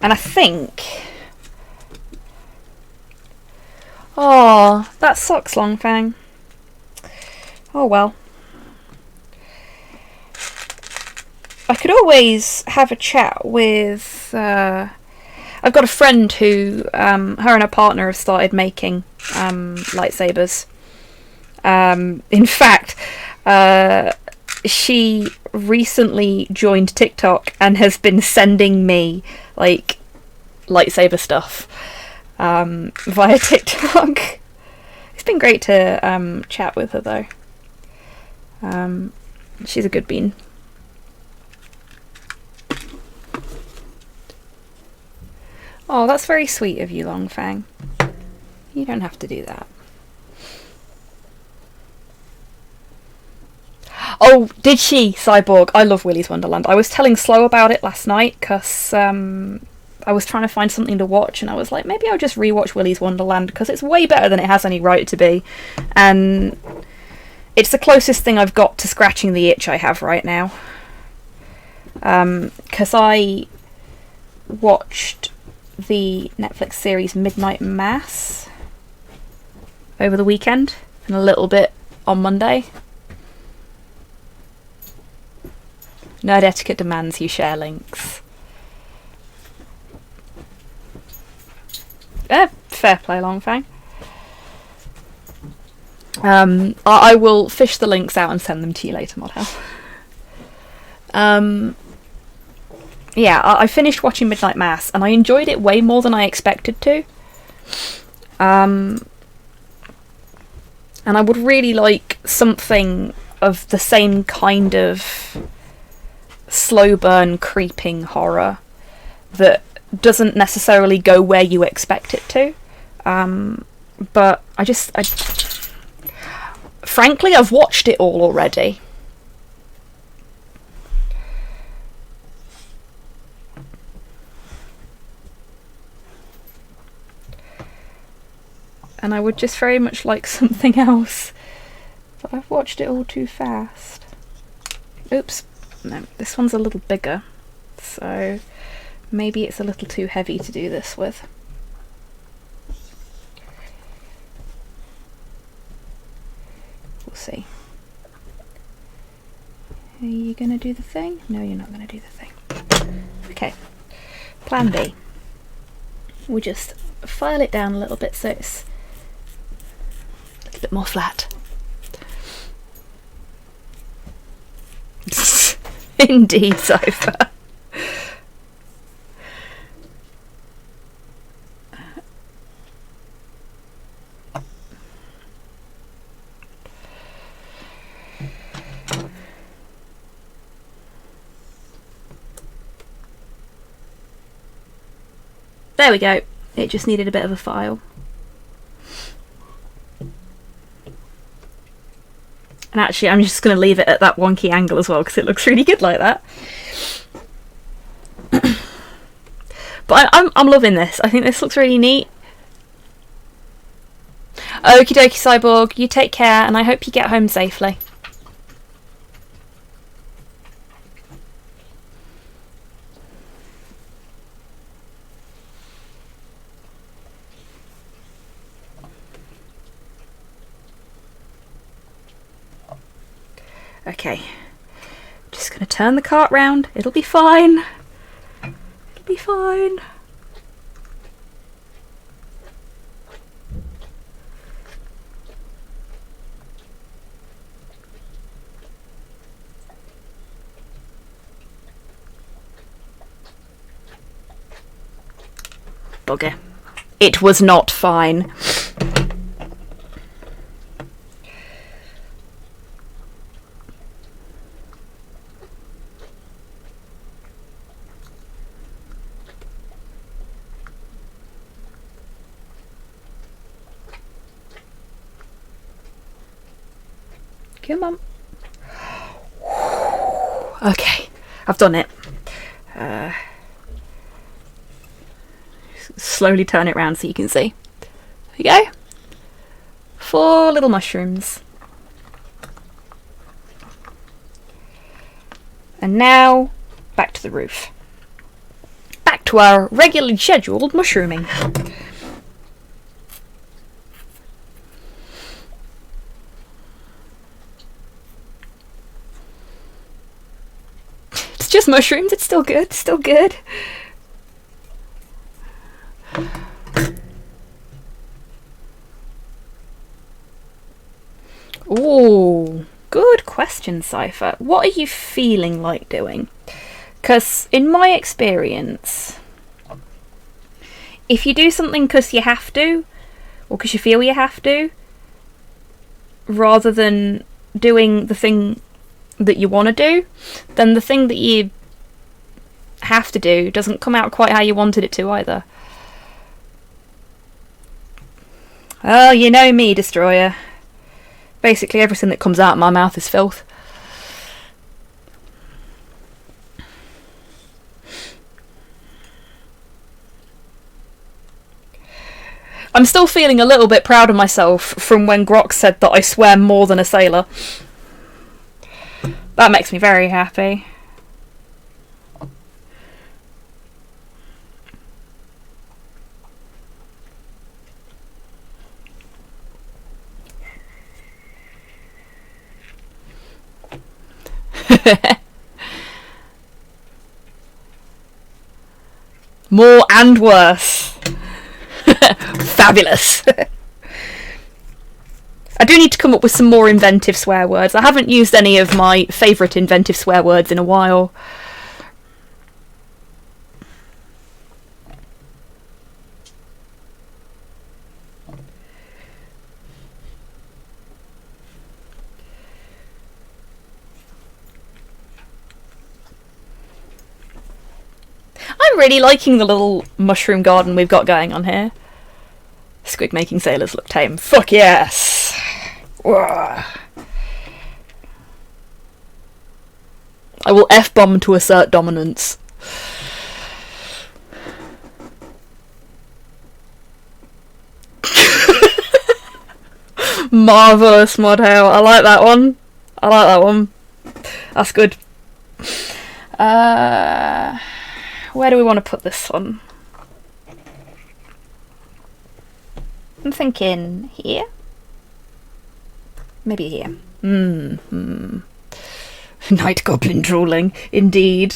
And I think... Oh, that sucks, Longfang. Oh well. I could always have a chat with... I've got a friend who... her and her partner have started making lightsabers. In fact, she recently joined TikTok and has been sending me like lightsaber stuff via TikTok. It's been great to chat with her though. She's a good bean. Oh, that's very sweet of you, Longfang. You don't have to do that. Oh, did she, Cyborg? I love Willy's Wonderland. I was telling Slow about it last night because I was trying to find something to watch and I was like, maybe I'll just rewatch Willy's Wonderland because it's way better than it has any right to be. And it's the closest thing I've got to scratching the itch I have right now. Because I watched the Netflix series Midnight Mass over the weekend and a little bit on Monday. Nerd etiquette demands you share links. Fair play, Longfang. I will fish the links out and send them to you later, Modhell. Yeah, I finished watching Midnight Mass and I enjoyed it way more than I expected to. And I would really like something of the same kind of slow burn creeping horror that doesn't necessarily go where you expect it to. But frankly, I've watched it all already. And I would just very much like something else. But I've watched it all too fast. Oops. No, this one's a little bigger. So maybe it's a little too heavy to do this with. We'll see. Are you going to do the thing? No, you're not going to do the thing. Okay. Plan B. We'll just file it down a little bit so it's a little bit more flat. Indeed, Cypher. There we go. It just needed a bit of a file. And actually, I'm just going to leave it at that wonky angle as well because it looks really good like that. But I'm loving this. I think this looks really neat. Okie dokie, Cyborg. You take care, and I hope you get home safely. Okay, just gonna turn the cart round. It'll be fine. It'll be fine. Bugger. It was not fine. Come on. Okay, I've done it. Slowly turn it round so you can see. There you go. 4 little mushrooms. And now, back to the roof. Back to our regularly scheduled mushrooming. It's just mushrooms, it's still good, still good. Ooh, good question, Cypher. What are you feeling like doing? Because in my experience, if you do something because you have to, or because you feel you have to, rather than doing the thing that you want to do, then the thing that you have to do doesn't come out quite how you wanted it to either. Oh, you know me, Destroyer. Basically everything that comes out of my mouth is filth. I'm still feeling a little bit proud of myself from when Grok said that I swear more than a sailor. That makes me very happy. More and worse. Fabulous. I do need to come up with some more inventive swear words. I haven't used any of my favourite inventive swear words in a while. really liking the little mushroom garden we've got going on here. Squid making sailors look tame. Fuck yes! Whoa. I will F-bomb to assert dominance. Marvellous, Modhail. I like that one. I like that one. That's good. Where do we want to put this one? I'm thinking here. Maybe here. Night goblin drooling, indeed.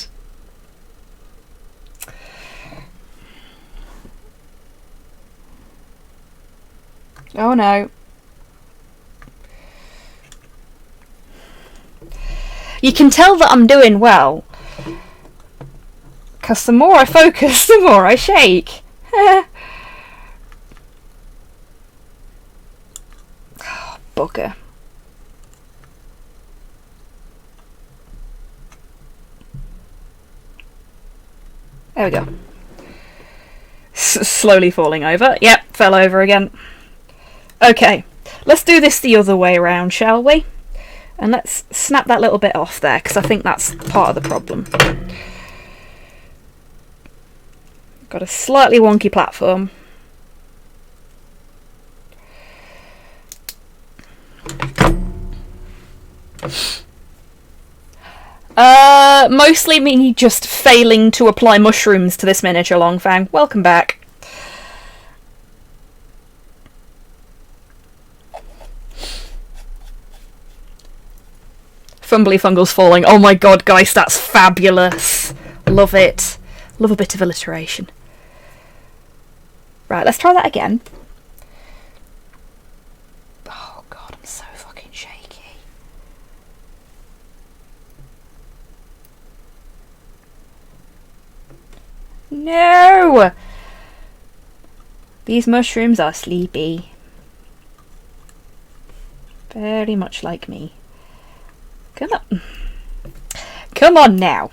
Oh no. You can tell that I'm doing well. Because the more I focus, the more I shake. Oh, bugger. There we go. Slowly falling over. Yep, fell over again. Okay, let's do this the other way around, shall we? And let's snap that little bit off there, because I think that's part of the problem. Got a slightly wonky platform. Mostly me just failing to apply mushrooms to this miniature Longfang. Welcome back. Fumbly Fungal's falling. Oh my god, guys, that's fabulous. Love it. Love a bit of alliteration. Right, let's try that again. Oh god, I'm so fucking shaky. No! These mushrooms are sleepy. Very much like me. Come on. Come on now.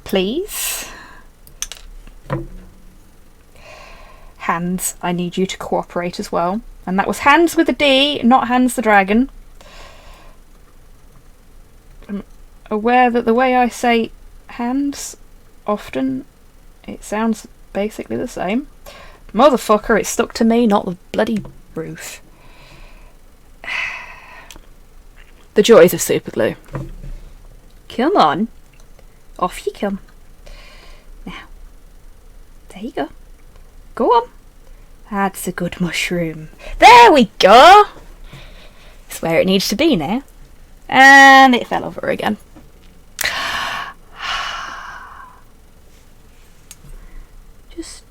Please. Hands, I need you to cooperate as well. And that was Hands with a D, not Hands the Dragon. I'm aware that the way I say hands, often, it sounds basically the same. Motherfucker, it stuck to me, not the bloody roof. The joys of superglue. Come on. Off you come. Now. There you go. Go on. That's a good mushroom. There we go! It's where it needs to be now. And it fell over again. Just...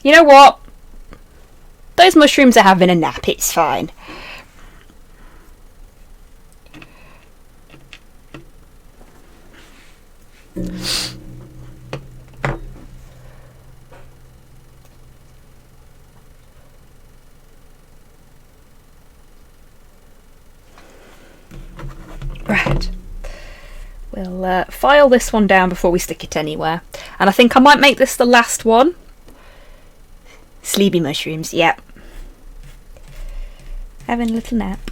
You know what? Those mushrooms are having a nap, it's fine. Right. We'll file this one down before we stick it anywhere. And I think I might make this the last one. Sleepy mushrooms, yep. Having a little nap.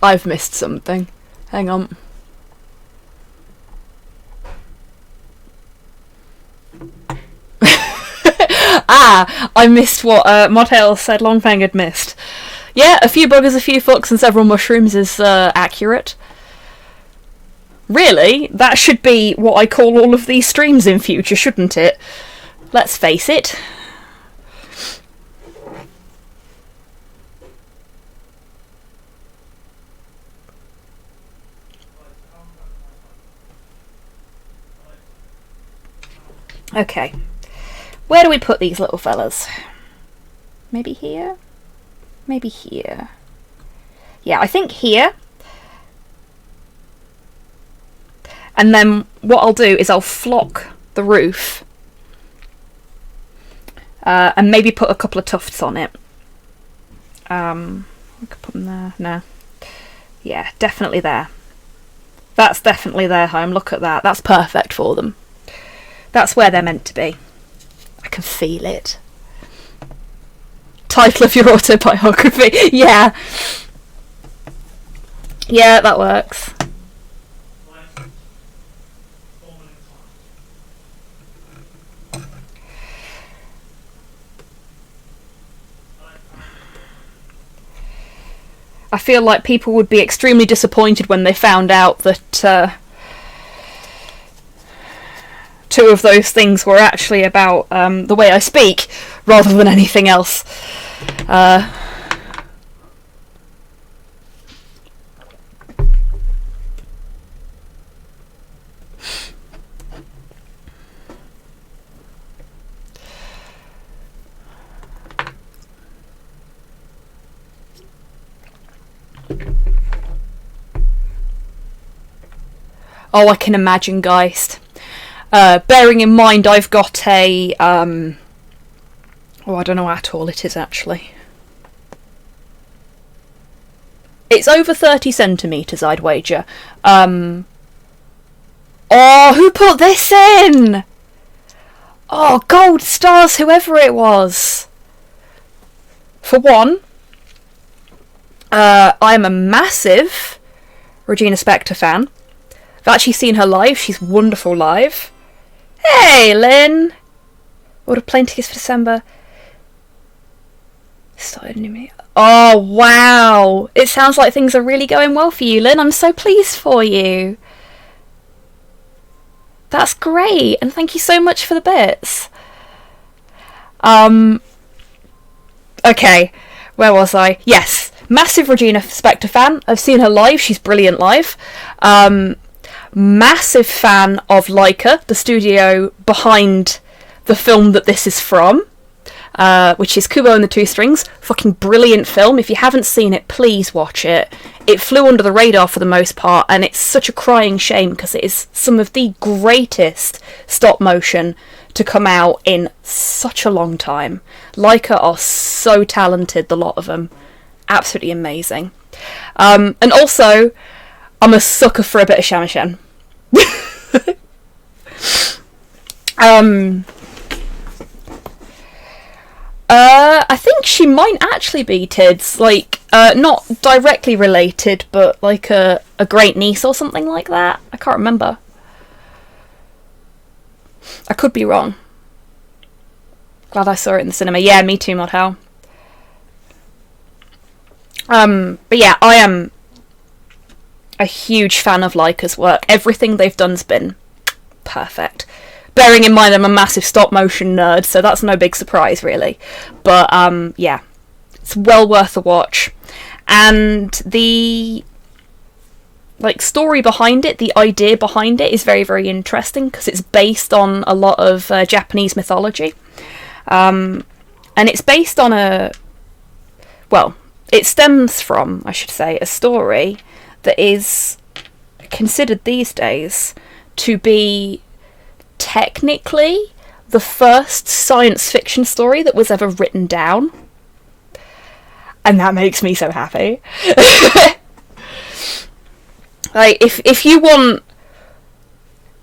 I've missed something. Hang on. Ah, I missed what Modhail said Longfang had missed. Yeah, a few buggers, a few fucks, and several mushrooms is accurate. Really? That should be what I call all of these streams in future, shouldn't it? Let's face it. Okay. Where do we put these little fellas? Maybe here? Maybe here. Yeah, I think here. And then what I'll do is I'll flock the roof. And maybe put a couple of tufts on it. I could put them there. No. Yeah, definitely there. That's definitely their home. Look at that. That's perfect for them. That's where they're meant to be. I can feel it. Title of your autobiography. Yeah. Yeah, that works. I feel like people would be extremely disappointed when they found out that two of those things were actually about the way I speak rather than anything else. Oh, I can imagine, Geist. Bearing in mind I've got a... oh, I don't know how tall it is, actually. It's over 30 centimetres, I'd wager. Oh, who put this in? Oh, gold stars, whoever it was. For one, I'm a massive Regina Spektor fan. I've actually seen her live. She's wonderful live. Hey, Lynn! Order plane tickets for December. Started new me. Oh, wow! It sounds like things are really going well for you, Lynn. I'm so pleased for you. That's great, and thank you so much for the bits. Okay, where was I? Yes, massive Regina Spektor fan. I've seen her live. She's brilliant live. Massive fan of Leica, the studio behind the film that this is from, which is Kubo and the Two Strings. Fucking brilliant film. If you haven't seen it, please watch it. It flew under the radar for the most part, and it's such a crying shame because it is some of the greatest stop motion to come out in such a long time. Leica are so talented, the lot of them. Absolutely amazing. And also, I'm a sucker for a bit of Shamshan. I think she might actually be Tids, like, not directly related, but like a great niece or something like that. I can't remember. I could be wrong. Glad I saw it in the cinema. Yeah, me too, Modhel. But yeah, I am a huge fan of Leica's work. Everything they've done's been perfect. Bearing in mind I'm a massive stop motion nerd, so that's no big surprise really. But yeah, it's well worth a watch. And the story behind it, the idea behind it is very, very interesting because it's based on a lot of Japanese mythology. And it's based on it stems from, I should say, a story that is considered these days to be technically the first science fiction story that was ever written down. And that makes me so happy. Like, if you want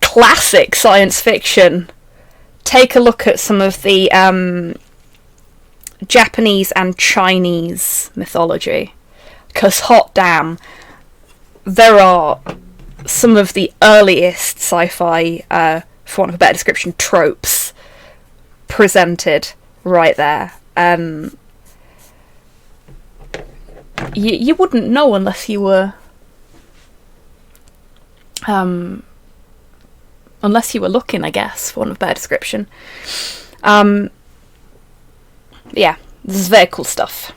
classic science fiction, take a look at some of the Japanese and Chinese mythology. Because hot damn, there are some of the earliest sci-fi, for want of a better description, tropes presented right there. You wouldn't know unless you were looking, I guess, for want of a better description. Yeah, this is very cool stuff.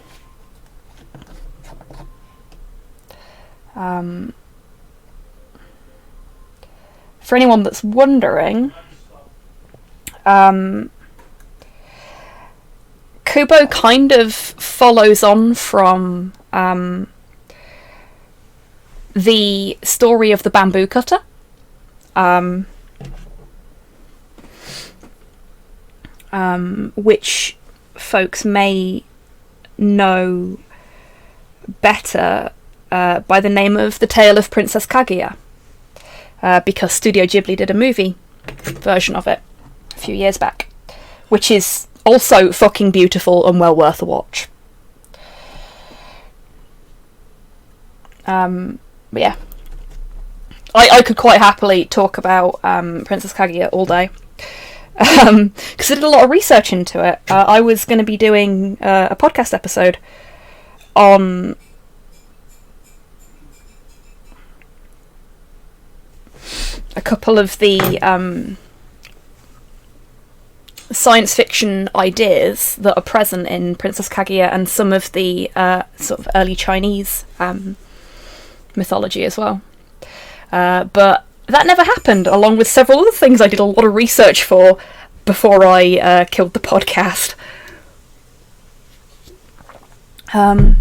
For anyone that's wondering, Kubo kind of follows on from the story of the bamboo cutter. Which folks may know better by the name of The Tale of Princess Kaguya, because Studio Ghibli did a movie version of it a few years back, which is also fucking beautiful and well worth a watch. But yeah, I could quite happily talk about Princess Kaguya all day, because I did a lot of research into it. I was going to be doing a podcast episode on a couple of the science fiction ideas that are present in Princess Kaguya and some of the sort of early Chinese mythology as well. But that never happened, along with several other things I did a lot of research for before I killed the podcast. I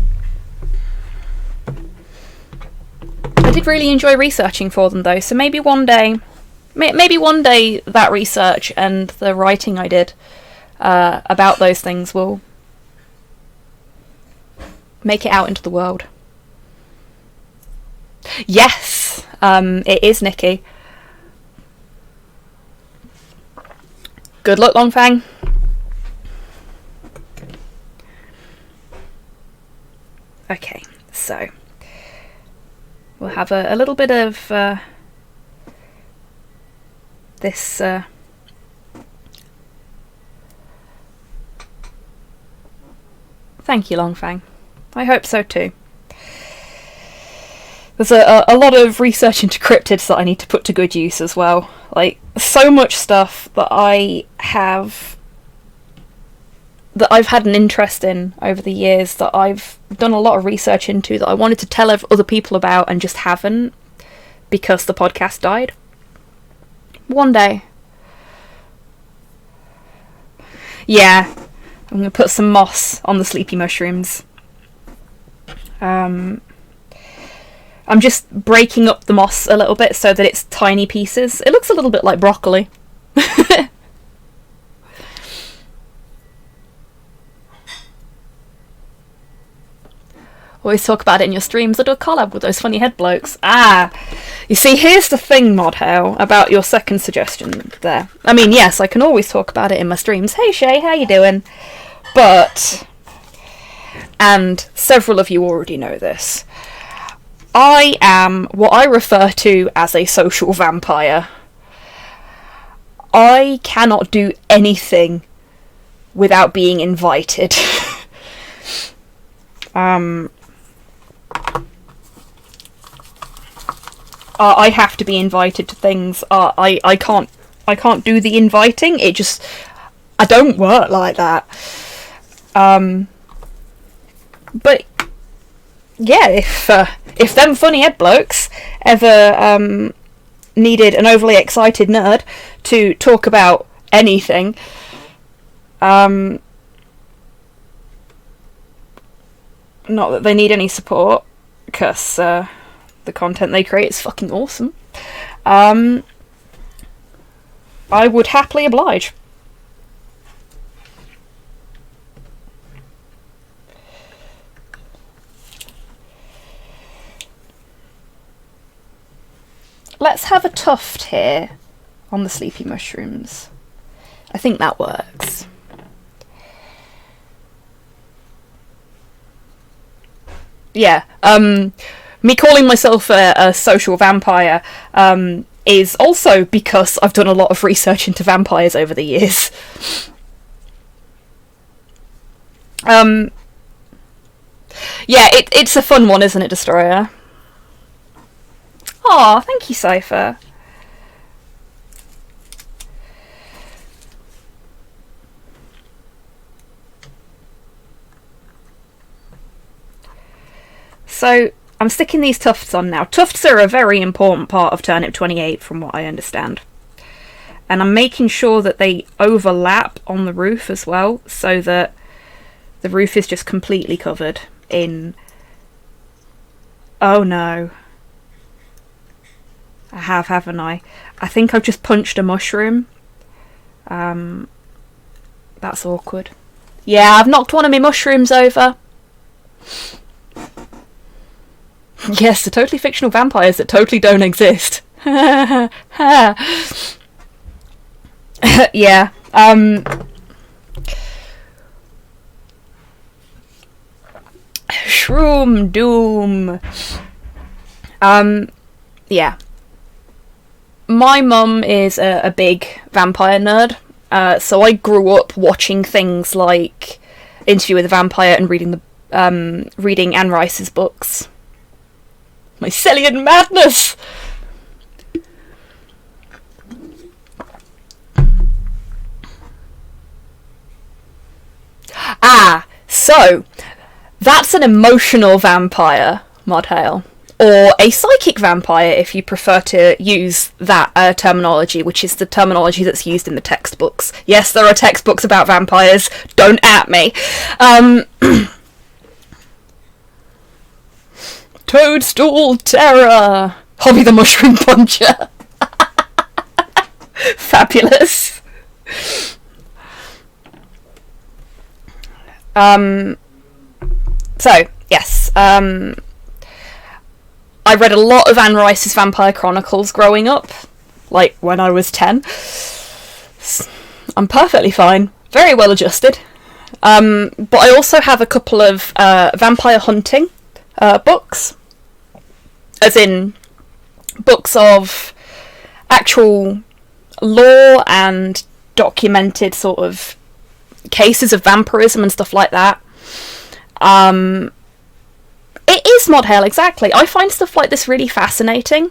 did really enjoy researching for them though, so maybe one day that research and the writing I did about those things will make it out into the world. Yes, it is Nikki. Good luck, Longfang. Okay, so we'll have a little bit of this thank you, Longfang. I hope so too. There's a lot of research into cryptids that I need to put to good use as well. Like, so much stuff that I've had an interest in over the years, that I've done a lot of research into, that I wanted to tell other people about and just haven't, because the podcast died. One day. Yeah, I'm going to put some moss on the sleepy mushrooms. I'm just breaking up the moss a little bit so that it's tiny pieces. It looks a little bit like broccoli. Always talk about it in your streams. I do a collab with those funny head blokes. You see, here's the thing, Modhow, about your second suggestion there. I mean, yes, I can always talk about it in my streams. Hey Shay, how you doing? But, and several of you already know this, I am what I refer to as a social vampire. I cannot do anything without being invited. I have to be invited to things. I can't do the inviting. I don't work like that. But yeah, if them funny head blokes ever needed an overly excited nerd to talk about anything, not that they need any support, because the content they create is fucking awesome, I would happily oblige. Let's have a tuft here on the sleepy mushrooms. I think that works. Yeah, me calling myself a social vampire is also because I've done a lot of research into vampires over the years. Yeah, it's a fun one, isn't it, Destroyer? Aw, thank you, Cypher. So, I'm sticking these tufts on now. Tufts are a very important part of Turnip 28, from what I understand. And I'm making sure that they overlap on the roof as well, so that The roof is just completely covered in... Oh no. I have, haven't I? I think I've just punched a mushroom. That's awkward. Yeah, I've knocked one of my mushrooms over. Yes, the totally fictional vampires that totally don't exist. Yeah. Shroom Doom. Yeah. My mum is a big vampire nerd, so I grew up watching things like Interview with a Vampire and reading Anne Rice's books. Mycelian madness! So that's an emotional vampire, Modhale. Or a psychic vampire, if you prefer to use that terminology, which is the terminology that's used in the textbooks. Yes, there are textbooks about vampires. Don't at me. Toadstool Terror! Hobby the Mushroom Puncher. Fabulous. So, yes. I read a lot of Anne Rice's Vampire Chronicles growing up, like when I was 10. I'm perfectly fine, very well adjusted. But I also have a couple of vampire hunting books, as in books of actual lore and documented sort of cases of vampirism and stuff like that. It is Modhale, exactly. I find stuff like this really fascinating,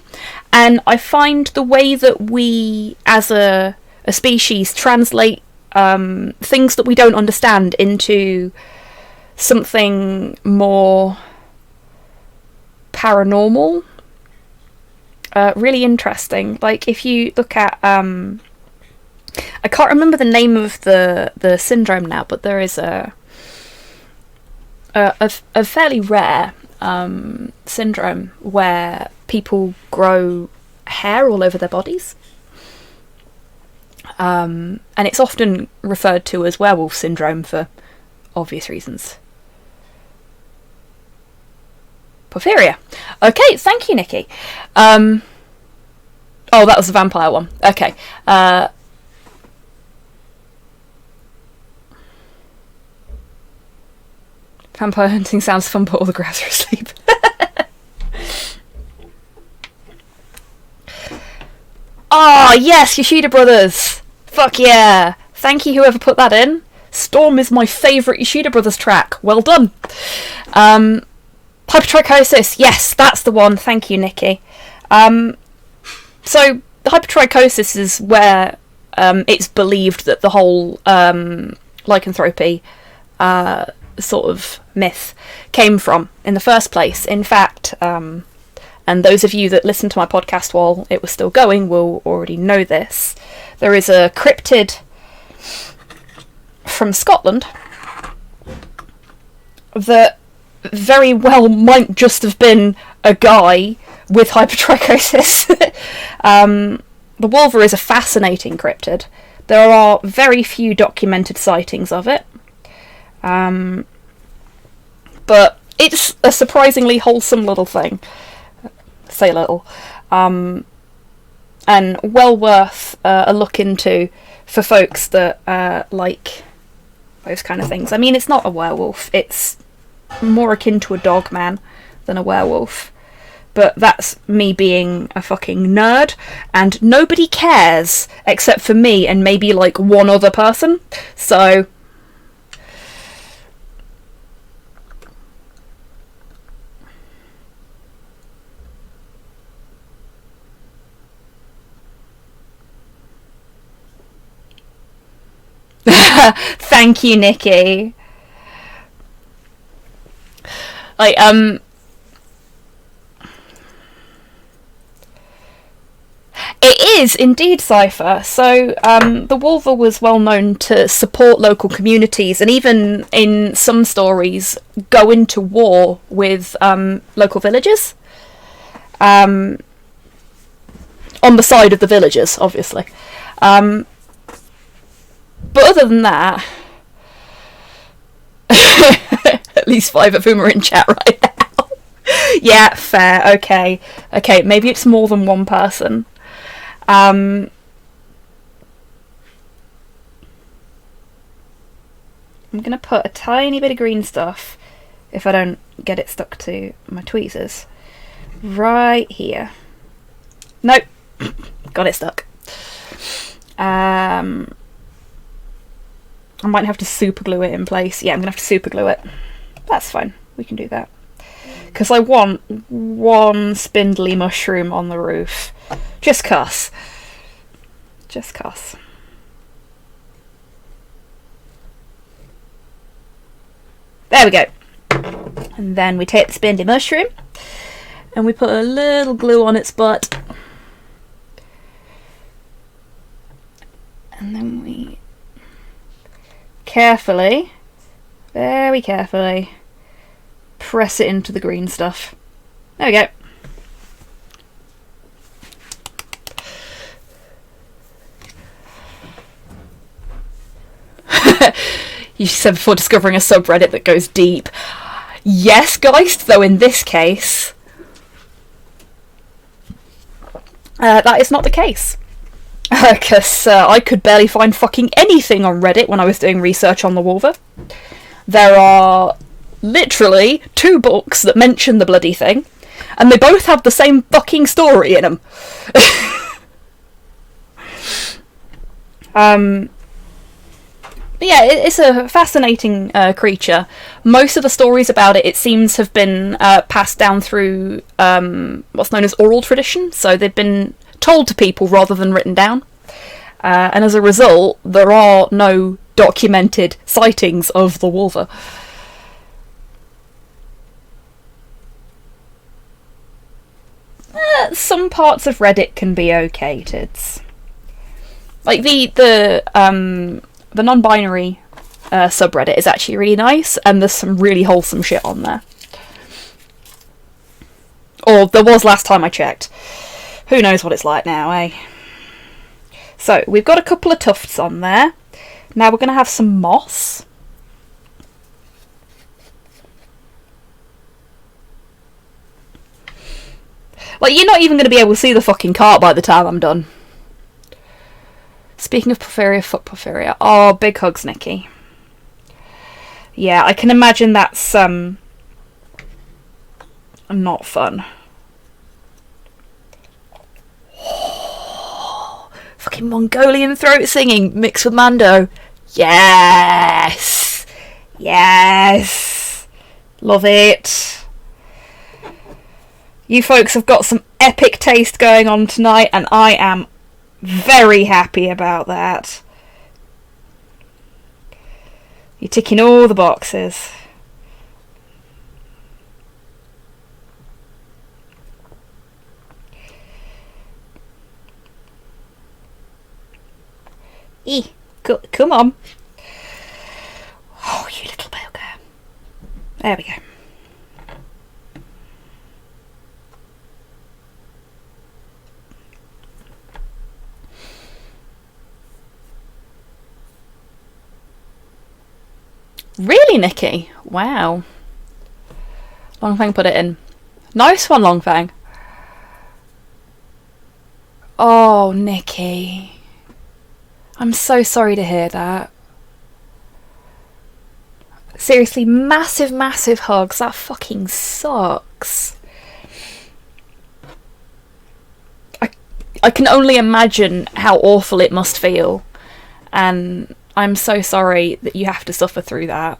and I find the way that we, as a species, translate things that we don't understand into something more paranormal, really interesting. Like, if you look at... I can't remember the name of the syndrome now, but there is a fairly rare syndrome where people grow hair all over their bodies, and it's often referred to as werewolf syndrome for obvious reasons. Porphyria. Okay, thank you, Nikki. Oh, that was the vampire one. Okay. Vampire hunting sounds fun, but all the grass are asleep. Ah, yes, Yoshida Brothers! Fuck yeah! Thank you, whoever put that in. Storm is my favourite Yoshida Brothers track. Well done. Hypertrichosis. Yes, that's the one. Thank you, Nikki. So, hypertrichosis is where it's believed that the whole lycanthropy sort of myth came from in the first place. In fact, and those of you that listened to my podcast while it was still going will already know this, there is a cryptid from Scotland that very well might just have been a guy with hypertrichosis. The Wolver is a fascinating cryptid. There are very few documented sightings of it. But it's a surprisingly wholesome little thing. Say little. And well worth a look into for folks that like those kind of things. I mean, it's not a werewolf. It's more akin to a dog man than a werewolf. But that's me being a fucking nerd, and nobody cares except for me and maybe like one other person. So... Thank you, Nikki. Like, it is indeed, Cypher. So the Wolver was well known to support local communities, and even in some stories go into war with local villagers. On the side of the villagers, obviously. But other than that, at least 5 of whom are in chat right now. Yeah, fair. Okay, maybe it's more than one person. I'm gonna put a tiny bit of green stuff, if I don't get it stuck to my tweezers, right here. Nope, got it stuck. I might have to super glue it in place. Yeah, I'm gonna have to super glue it. That's fine, we can do that. Because I want one spindly mushroom on the roof. Just cuss. Just cuss. There we go. And then we take the spindly mushroom and we put a little glue on its butt. And then we carefully, very carefully, press it into the green stuff. There we go. You said before discovering a subreddit that goes deep. Yes, Geist, though in this case, that is not the case. Because I could barely find fucking anything on Reddit when I was doing research on the Wolver. There are literally 2 books that mention the bloody thing, and they both have the same fucking story in them. But yeah, it's a fascinating creature. Most of the stories about it seems, have been passed down through what's known as oral tradition, so they've been told to people rather than written down. And as a result, there are no documented sightings of the Wolver. Some parts of Reddit can be okay, tids. Like the non-binary subreddit is actually really nice, and there's some really wholesome shit on there. Or there was last time I checked. Who knows what it's like now, eh? So, we've got a couple of tufts on there. Now we're going to have some moss. Like, you're not even going to be able to see the fucking cart by the time I'm done. Speaking of Porphyria, fuck Porphyria. Oh, big hugs, Nikki. Yeah, I can imagine that's, not fun. Fucking Mongolian throat singing mixed with Mando. Yes! Yes! Love it. You folks have got some epic taste going on tonight, and I am very happy about that. You're ticking all the boxes. Come on. Oh, you little bugger. There we go. Really, Nikki? Wow. Longfang put it in. Nice one, Longfang. Oh, Nikki. I'm so sorry to hear that. Seriously, massive, massive hugs. That fucking sucks. I can only imagine how awful it must feel. And I'm so sorry that you have to suffer through that.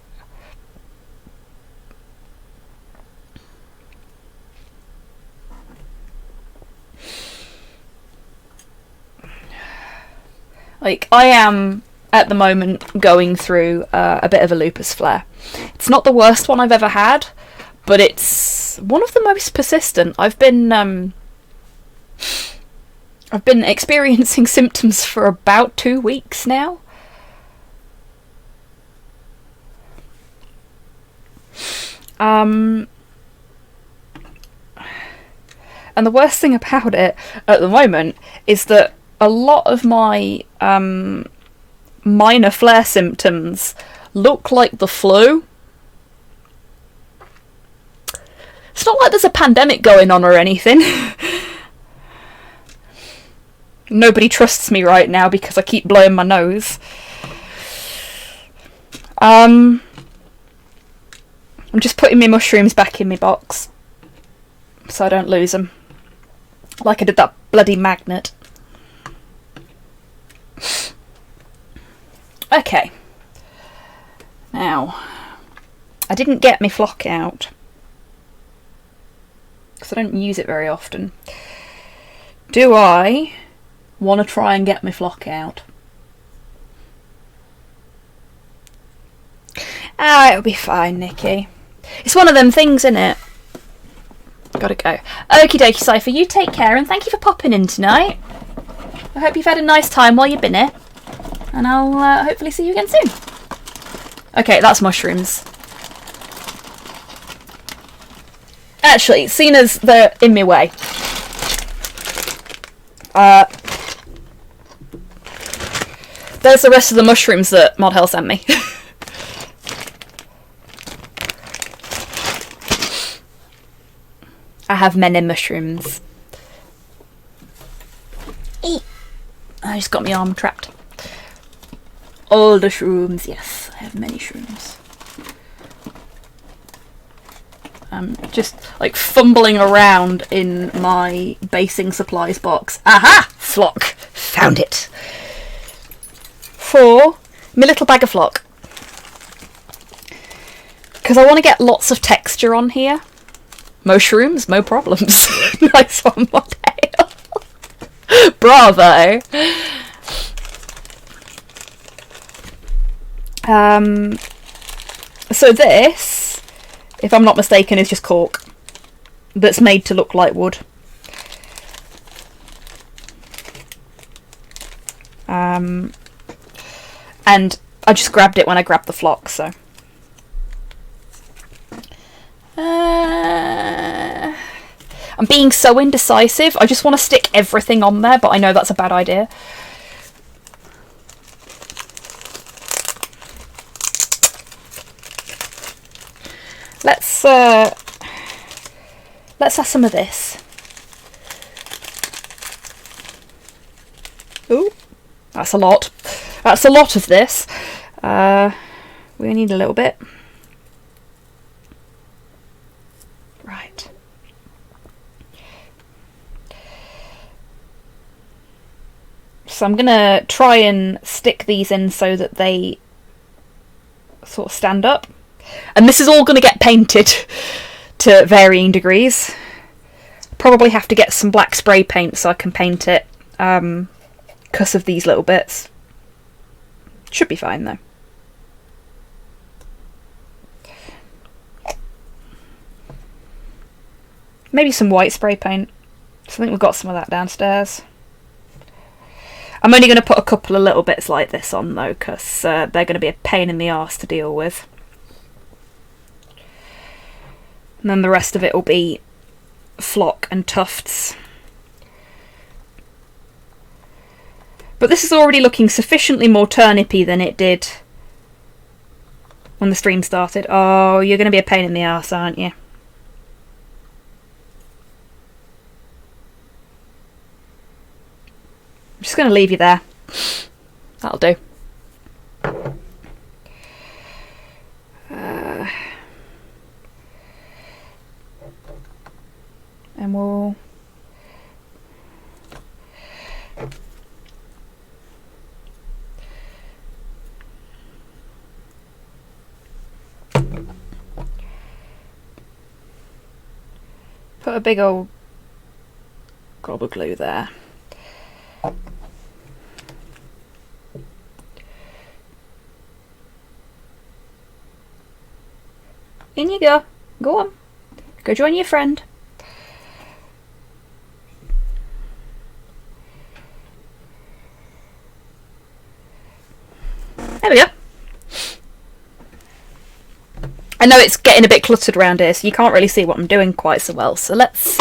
Like, I am, at the moment, going through a bit of a lupus flare. It's not the worst one I've ever had, but it's one of the most persistent. I've been I've been experiencing symptoms for about 2 weeks now. And the worst thing about it at the moment is that a lot of my minor flare symptoms look like the flu. It's not like there's a pandemic going on or anything. Nobody trusts me right now because I keep blowing my nose. I'm just putting my mushrooms back in my box so I don't lose them. Like I did that bloody magnet. Okay. Now, I didn't get my flock out because I don't use it very often. Do I want to try and get my flock out? It'll be fine, Nikki. It's one of them things, innit? Gotta go. Okie dokie, Cypher, you take care and thank you for popping in tonight. I hope you've had a nice time while you've been here. And I'll hopefully see you again soon. Okay, that's mushrooms. Actually, seeing as they're in my way, there's the rest of the mushrooms that Mod Hell sent me. I have many mushrooms. Eat. I just got my arm trapped. All the shrooms, yes, I have many shrooms. I'm just like fumbling around in my basing supplies box. Aha! Flock! Found it! For my little bag of flock. Because I want to get lots of texture on here. Mushrooms, no problems. Nice one, Modale. Bravo! So this, if I'm not mistaken, is just cork that's made to look like wood. And I just grabbed it when I grabbed the flock, so. I'm being so indecisive. I just want to stick everything on there, but I know that's a bad idea. Let's have some of this. Ooh, that's a lot. That's a lot of this. We need a little bit. Right. So I'm gonna try and stick these in so that they sort of stand up. And this is all going to get painted to varying degrees. Probably have to get some black spray paint so I can paint it because of these little bits. Should be fine though. Maybe some white spray paint. So I think we've got some of that downstairs. I'm only going to put a couple of little bits like this on though because they're going to be a pain in the arse to deal with. And then the rest of it will be flock and tufts. But this is already looking sufficiently more turnipy than it did when the stream started. Oh, you're going to be a pain in the arse, aren't you? I'm just going to leave you there. That'll do. And we'll put a big old glob of glue there. In you go. Go on. Go join your friend. There we go. I know it's getting a bit cluttered around here, so you can't really see what I'm doing quite so well. So let's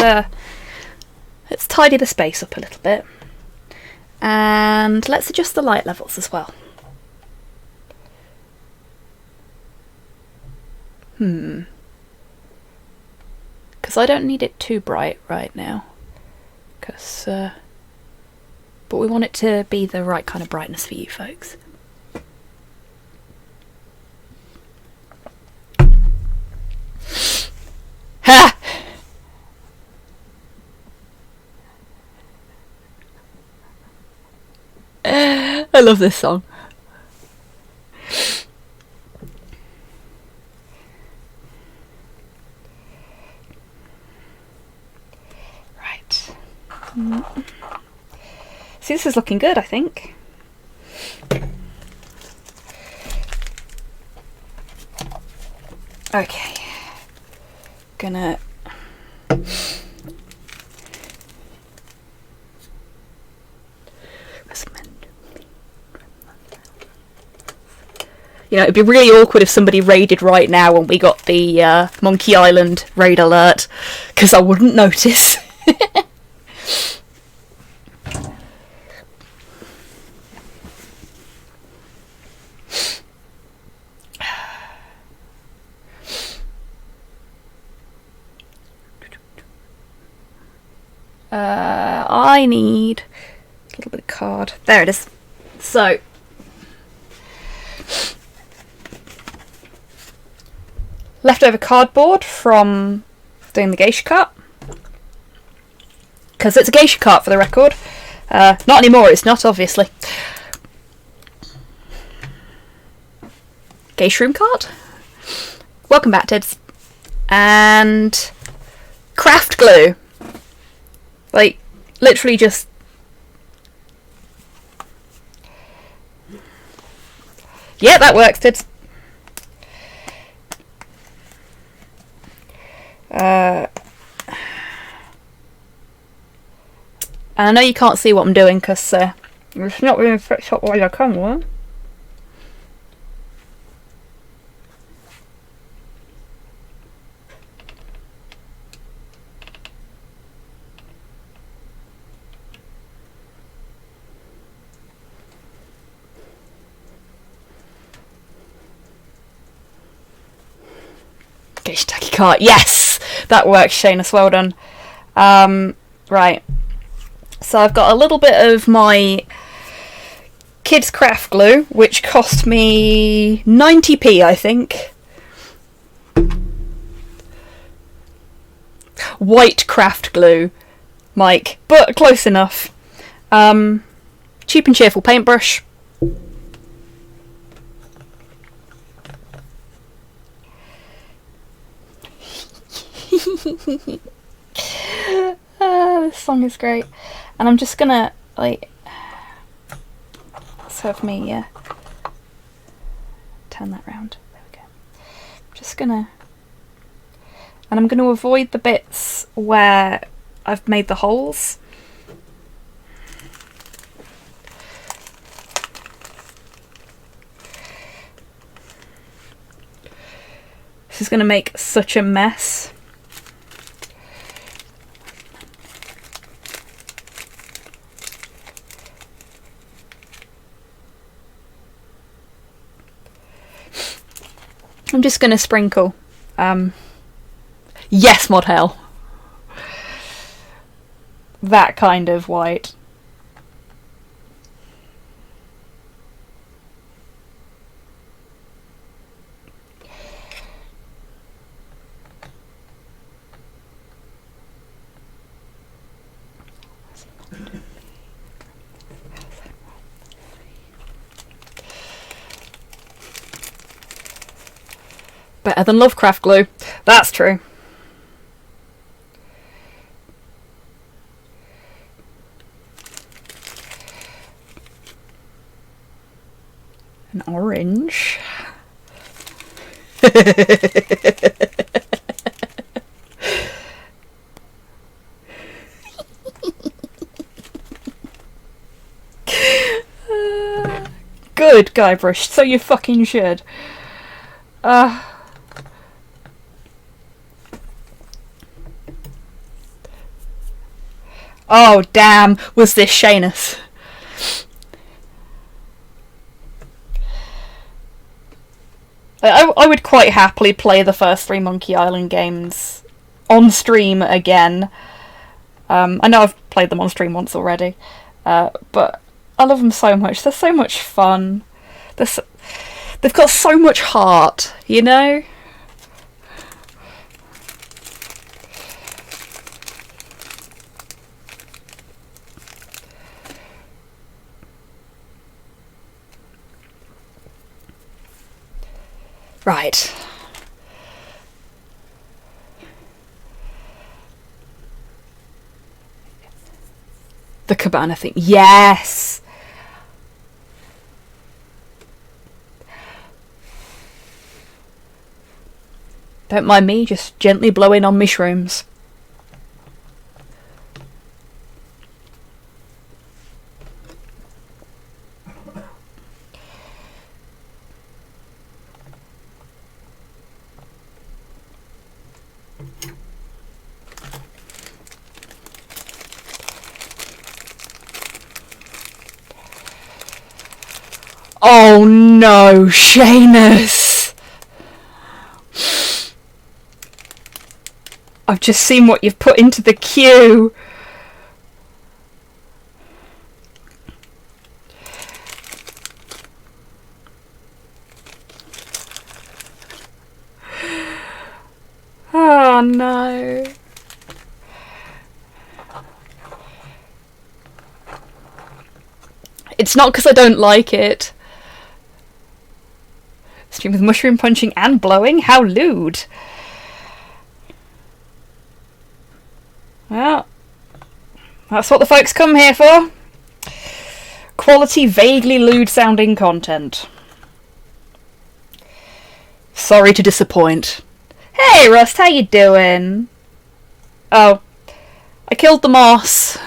tidy the space up a little bit. And let's adjust the light levels as well. Because I don't need it too bright right now. But we want it to be the right kind of brightness for you folks. Ha! I love this song. Right. See, this is looking good, I think. Okay. Gonna it'd be really awkward if somebody raided right now when we got the Monkey Island raid alert, because I wouldn't notice. I need a little bit of card. There it is. So, leftover cardboard from doing the geisha cart. Because it's a geisha cart, for the record. Not anymore, it's not, obviously. Geisha room cart. Welcome back, Tids. And craft glue. Like, literally just... Yeah, that works, Tids. And I know you can't see what I'm doing because it's not really fixed up while I camera. Geisha tacky cart, yes! That works, Shayna, well done. Right. So I've got a little bit of my kids craft glue, which cost me 90p, I think. White craft glue, Mike, but close enough. Cheap and cheerful paintbrush. This song is great. And I'm just gonna, like, let's have me turn that round. There we go. Just gonna, and I'm gonna avoid the bits where I've made the holes. This is gonna make such a mess. I'm just going to sprinkle. Yes, Mod Hell. That kind of white. Better than Lovecraft glue. That's true. An orange. Good, Guybrush, so you fucking should. Oh, damn, was this Shanus? I would quite happily play the first 3 Monkey Island games on stream again. I know I've played them on stream once already, but I love them so much. They're so much fun. They've got so much heart, you know? Right. The cabana thing. Yes! Don't mind me, just gently blowing on mushrooms. Oh no, Shanus! I've just seen what you've put into the queue. Oh no. It's not because I don't like it. Stream with mushroom punching and blowing? How lewd. Well, that's what the folks come here for. Quality, vaguely lewd sounding content. Sorry to disappoint. Hey Rust, how you doing? Oh, I killed the moss.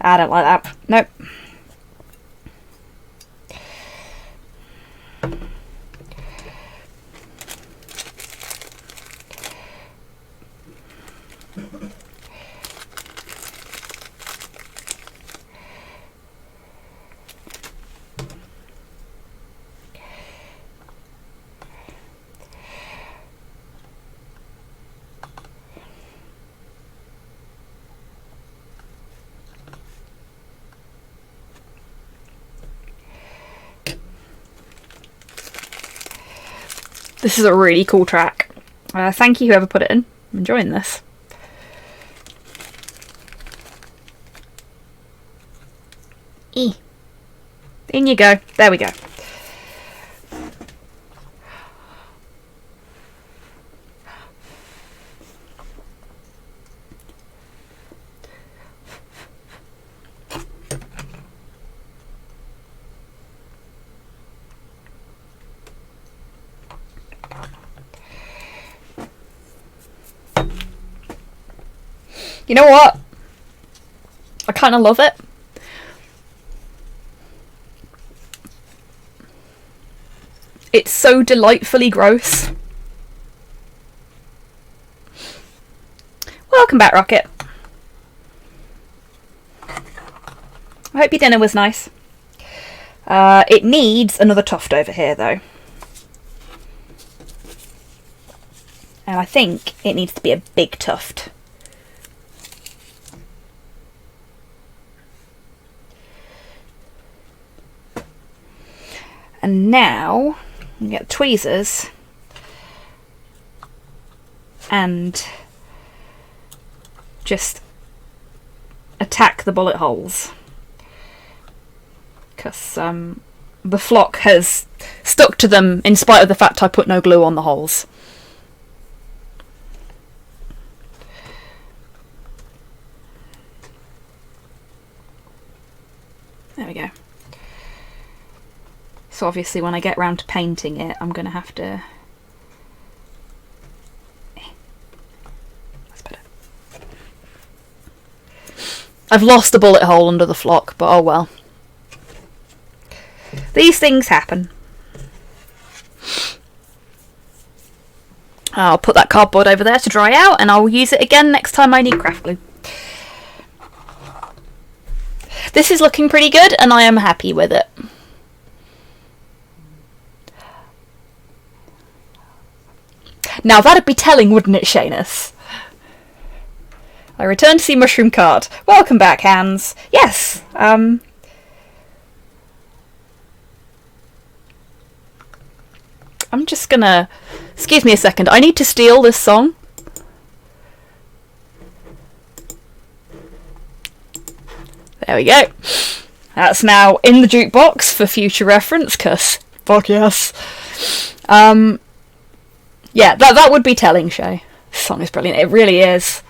I don't like that. Nope. This is a really cool track. Thank you whoever put it in. I'm enjoying this. In you go. There we go. You know what? I kind of love it. It's so delightfully gross. Welcome back, Rocket. I hope your dinner was nice. It needs another tuft over here, though. And I think it needs to be a big tuft. And now, we get the tweezers and just attack the bullet holes. Because the flock has stuck to them in spite of the fact I put no glue on the holes. There we go. So obviously when I get round to painting it, I'm going to have to I've lost a bullet hole under the flock, but oh well. These things happen. I'll put that cardboard over there to dry out, and I'll use it again next time I need craft glue. This is looking pretty good, and I am happy with it. Now that'd be telling, wouldn't it, Shanus? I return to see Mushroom Cart. Welcome back, Hans. Yes, I'm just gonna... Excuse me a second, I need to steal this song. There we go. That's now in the jukebox for future reference, 'cause fuck yes. Yeah, that would be telling, Shay. This song is brilliant, it really is.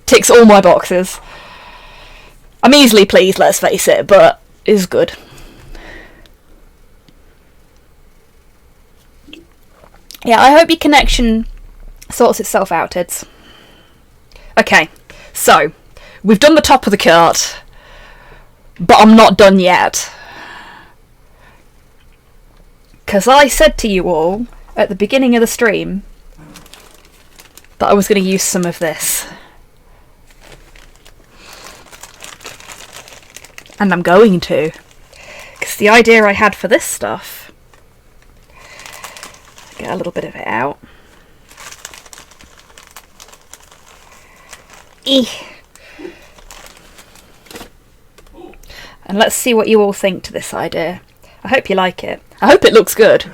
Ticks all my boxes. I'm easily pleased, let's face it, but is good. Yeah, I hope your connection sorts itself out, Tids. Okay, so, we've done the top of the cart, but I'm not done yet. Because I said to you all, at the beginning of the stream, that I was going to use some of this. And I'm going to. Because the idea I had for this stuff... Get a little bit of it out. And let's see what you all think to this idea. I hope you like it. I hope it looks good.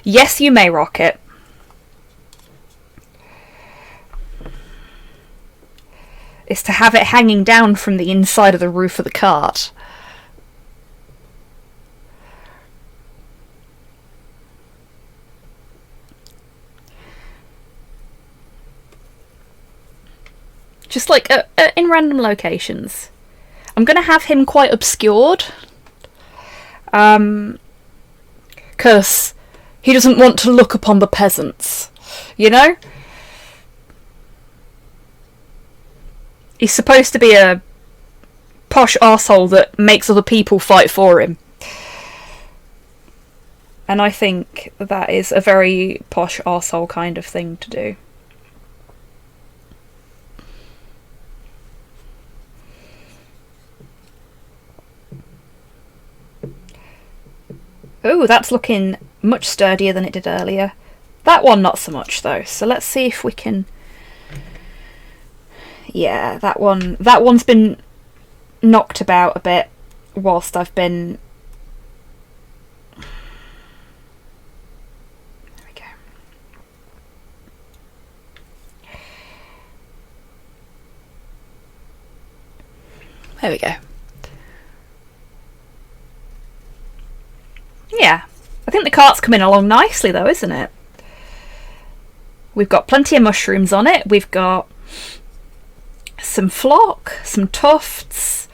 Yes, you may rock it. Is to have it hanging down from the inside of the roof of the cart. Just like in random locations. I'm going to have him quite obscured. Because he doesn't want to look upon the peasants. You know? He's supposed to be a posh arsehole that makes other people fight for him. And I think that is a very posh arsehole kind of thing to do. Oh, that's looking much sturdier than it did earlier. That one not so much though, so let's see if we can... Yeah, that one's been knocked about a bit whilst I've been... There we go. There we go. Yeah, I think the cart's coming along nicely though, isn't it? We've got plenty of mushrooms on it. We've got some flock, some tufts.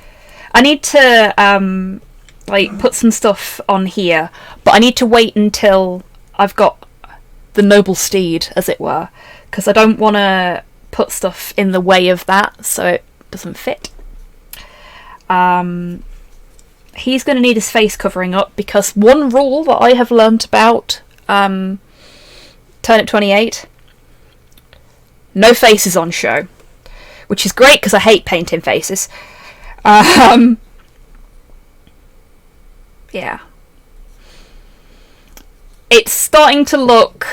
I need to like put some stuff on here, but I need to wait until I've got the noble steed, as it were, because I don't want to put stuff in the way of that so it doesn't fit. He's going to need his face covering up, because one rule that I have learnt about Turnip 28, no faces on show, which is great because I hate painting faces. Yeah. It's starting to look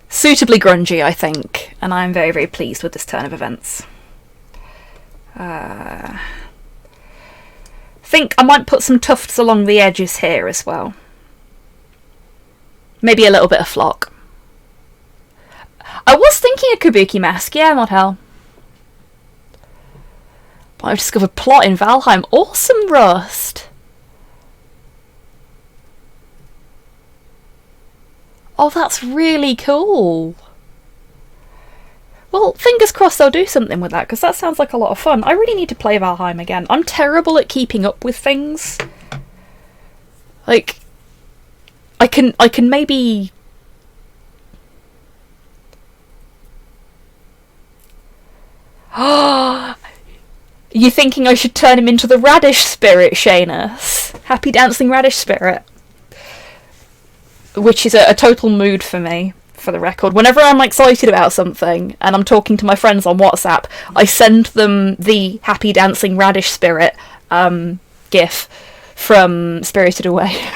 suitably grungy, I think, and I'm very, very pleased with this turn of events. Think I might put some tufts along the edges here as well. Maybe a little bit of flock. I was thinking a kabuki mask, yeah, not hell. But I've discovered plot in Valheim. Awesome, Rust! Oh, that's really cool. Well, fingers crossed I'll do something with that, because that sounds like a lot of fun. I really need to play Valheim again. I'm terrible at keeping up with things. Like, I can maybe... You thinking I should turn him into the radish spirit, Shanus? Happy dancing radish spirit. Which is a total mood for me, for the record. Whenever I'm excited about something and I'm talking to my friends on WhatsApp, I send them the happy dancing radish spirit gif from Spirited Away.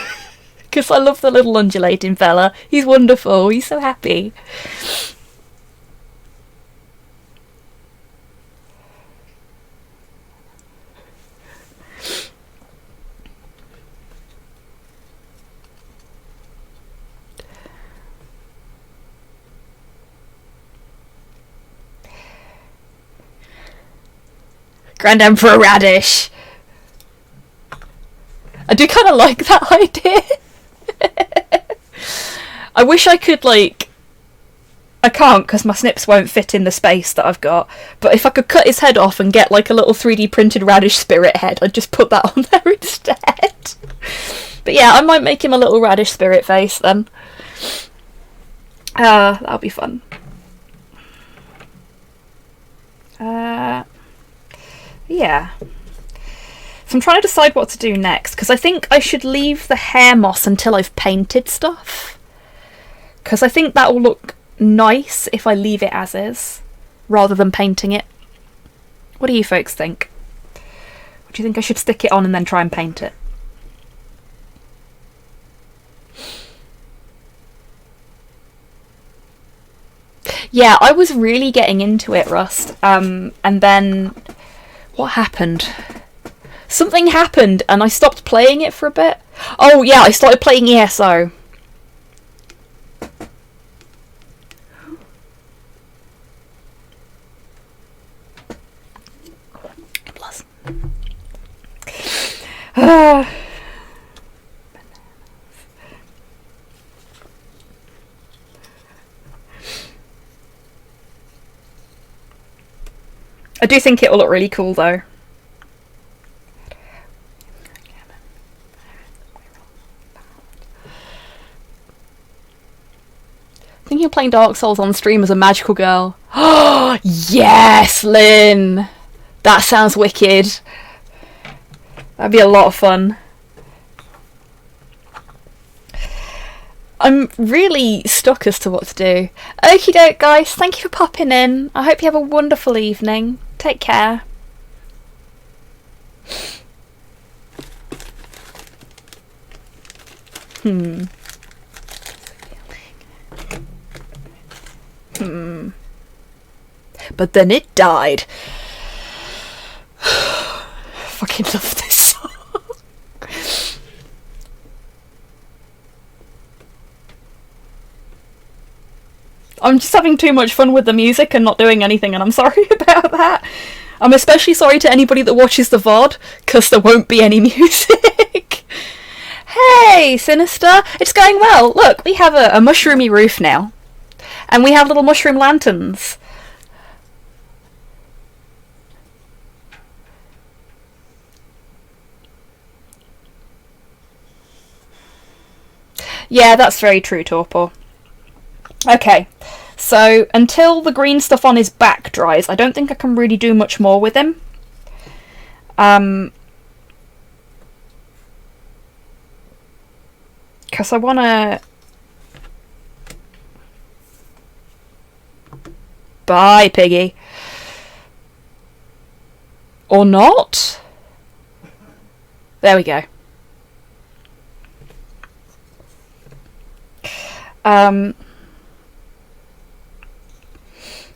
Because I love the little undulating fella. He's wonderful. He's so happy. Grand Emperor Radish. I do kind of like that idea. I wish I could, like... I can't, because my snips won't fit in the space that I've got. But if I could cut his head off and get, like, a little 3D printed radish spirit head, I'd just put that on there instead. But yeah, I might make him a little radish spirit face, then. That'll be fun. Yeah. So I'm trying to decide what to do next, because I think I should leave the hair moss until I've painted stuff. Because I think that will look nice if I leave it as is, rather than painting it. What do you folks think? Do you think I should stick it on and then try and paint it? Yeah, I was really getting into it, Rust. And then... what happened? Something happened and I stopped playing it for a bit. Oh yeah, I started playing ESO. Plus. I do think it will look really cool though. Thinking of playing Dark Souls on stream as a magical girl. Oh yes, Lynn! That sounds wicked. That'd be a lot of fun. I'm really stuck as to what to do. Okie doke, guys. Thank you for popping in. I hope you have a wonderful evening. Take care. But then it died. Fucking love this song. I'm just having too much fun with the music and not doing anything, and I'm sorry about that. I'm especially sorry to anybody that watches the VOD, because there won't be any music. Hey, Sinister! It's going well. Look, we have a mushroomy roof now. And we have little mushroom lanterns. Yeah, that's very true, Torpor. Okay, so until the green stuff on his back dries, I don't think I can really do much more with him. Because I want to... Bye, Piggy. Or not? There we go.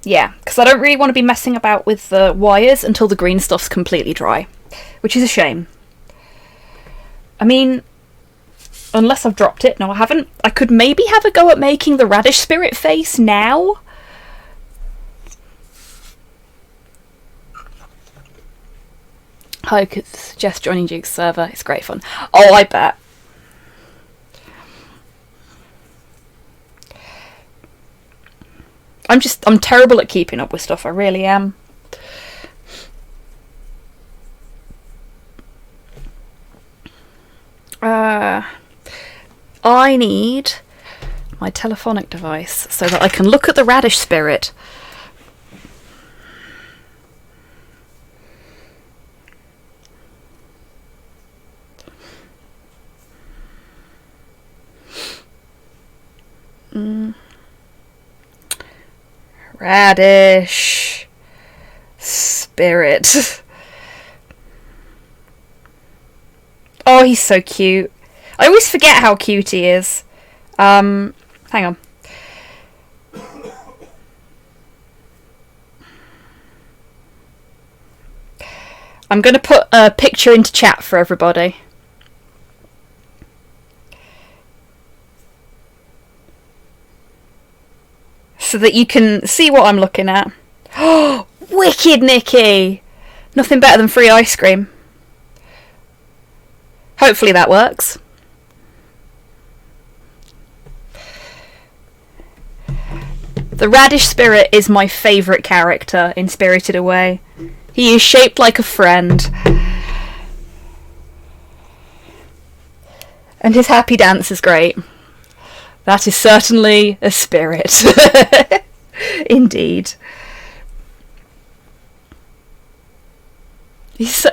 Yeah, because I don't really want to be messing about with the wires until the green stuff's completely dry, which is a shame. I mean, unless I've dropped it. No, I haven't. I could maybe have a go at making the radish spirit face now. I could suggest joining Duke's server. It's great fun. Oh, I bet. I'm terrible at keeping up with stuff, I really am. I need my telephonic device so that I can look at the radish spirit. Radish. Spirit. Oh, he's so cute. I always forget how cute he is. Hang on. I'm going to put a picture into chat for everybody. So that you can see what I'm looking at. Oh, wicked, Nikki! Nothing better than free ice cream. Hopefully that works. The Radish Spirit is my favourite character in Spirited Away. He is shaped like a friend. And his happy dance is great. That is certainly a spirit. Indeed. He is,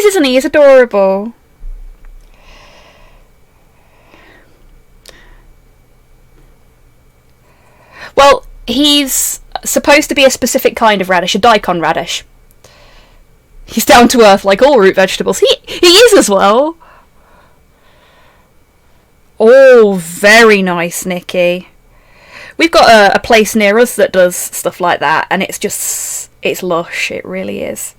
isn't he? He's adorable. Well, he's supposed to be a specific kind of radish, a daikon radish. He's down to earth like all root vegetables. He is as well. Oh, very nice, Nikki. We've got a place near us that does stuff like that, and it's lush. It really is.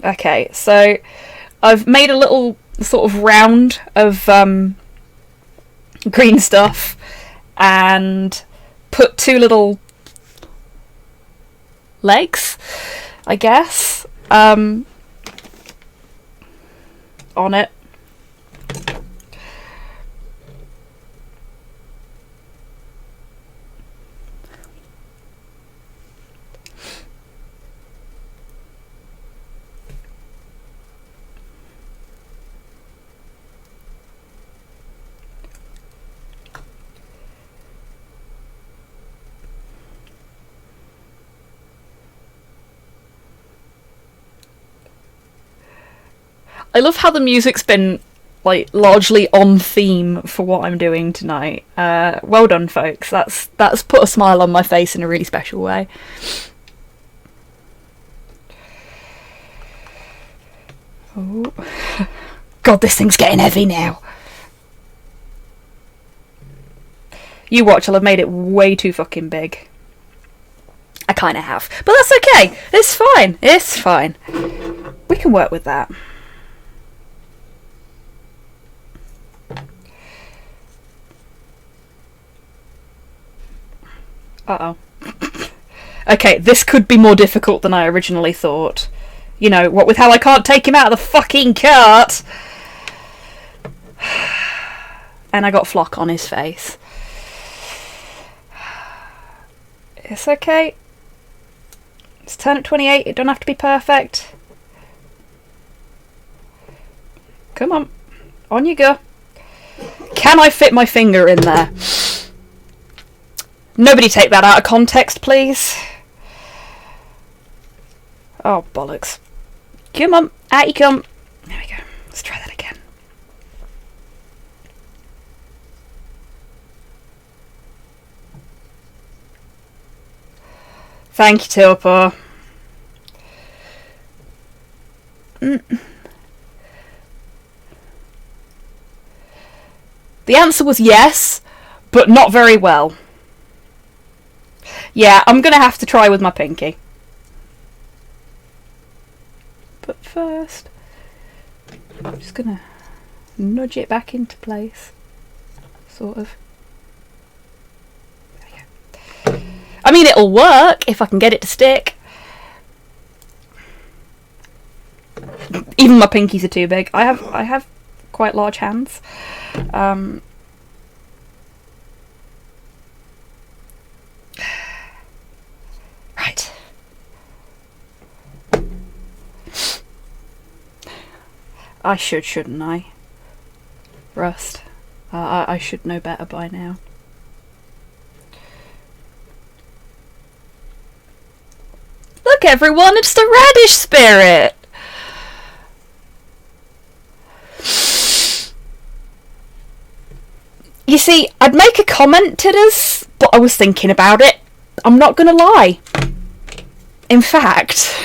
Okay, so I've made a little sort of round of green stuff and put two little legs, I guess, on it. I love how the music's been like largely on theme for what I'm doing tonight. Well done, folks. That's put a smile on my face in a really special way. Oh. God, this thing's getting heavy now. You watch, I'll have made it way too fucking big. I kind of have. But that's okay. It's fine. It's fine. We can work with that. Uh-oh. Okay, this could be more difficult than I originally thought. You know, what with how I can't take him out of the fucking cart! And I got flock on his face. It's okay. It's turn at 28, it don't have to be perfect. Come on you go. Can I fit my finger in there? Nobody take that out of context, please. Oh, bollocks. Come on, out you come. There we go. Let's try that again. Thank you, Tilpa. The answer was yes, but not very well. Yeah, I'm going to have to try with my pinky. But first, I'm just going to nudge it back into place. Sort of. There we go. I mean, it'll work if I can get it to stick. Even my pinkies are too big. I have quite large hands. Right. I shouldn't I? Rust. I should know better by now. Look Look everyone, it's the radish spirit! You see, I'd make a comment to this, but I was thinking about it. I'm not gonna lie. In fact...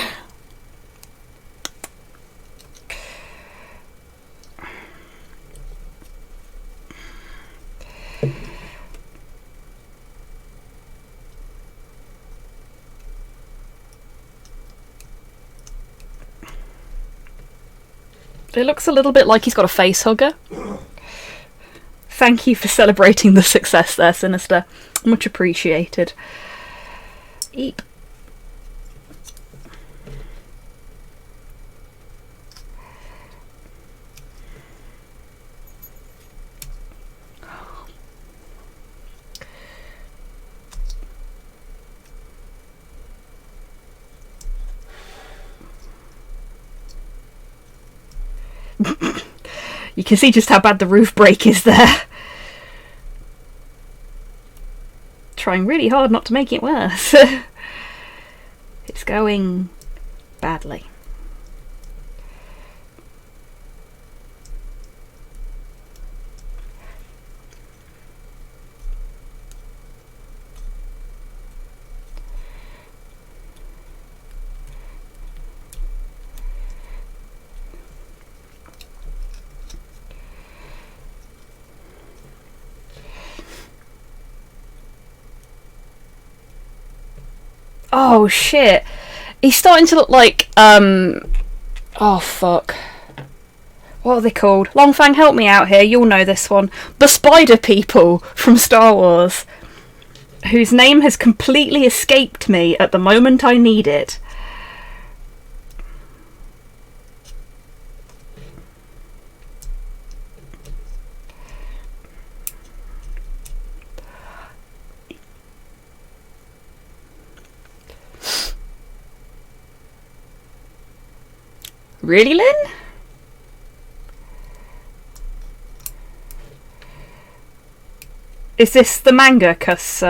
it looks a little bit like he's got a face hugger. Thank you for celebrating the success there, Sinister. Much appreciated. Eep. You can see just how bad the roof break is there. Trying really hard not to make it worse. It's going badly. Oh shit. He's starting to look like, oh fuck. What are they called? Longfang, help me out here, you'll know this one. The Spider People from Star Wars. Whose name has completely escaped me at the moment I need it. Really, Lynn? Is this the manga? 'Cause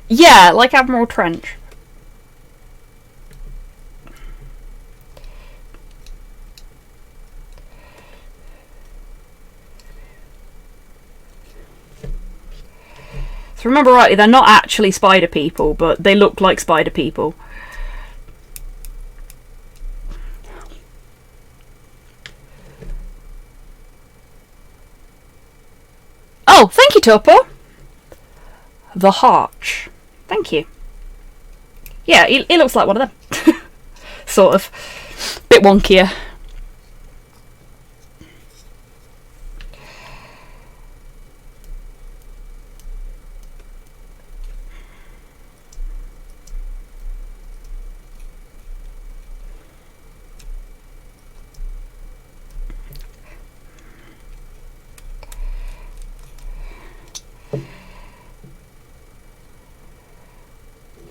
yeah, like Admiral Trench. So remember rightly, they're not actually spider people, but they look like spider people. Oh, thank you, Topo. The Harch. Thank you. Yeah, he looks like one of them. Sort of. Bit wonkier.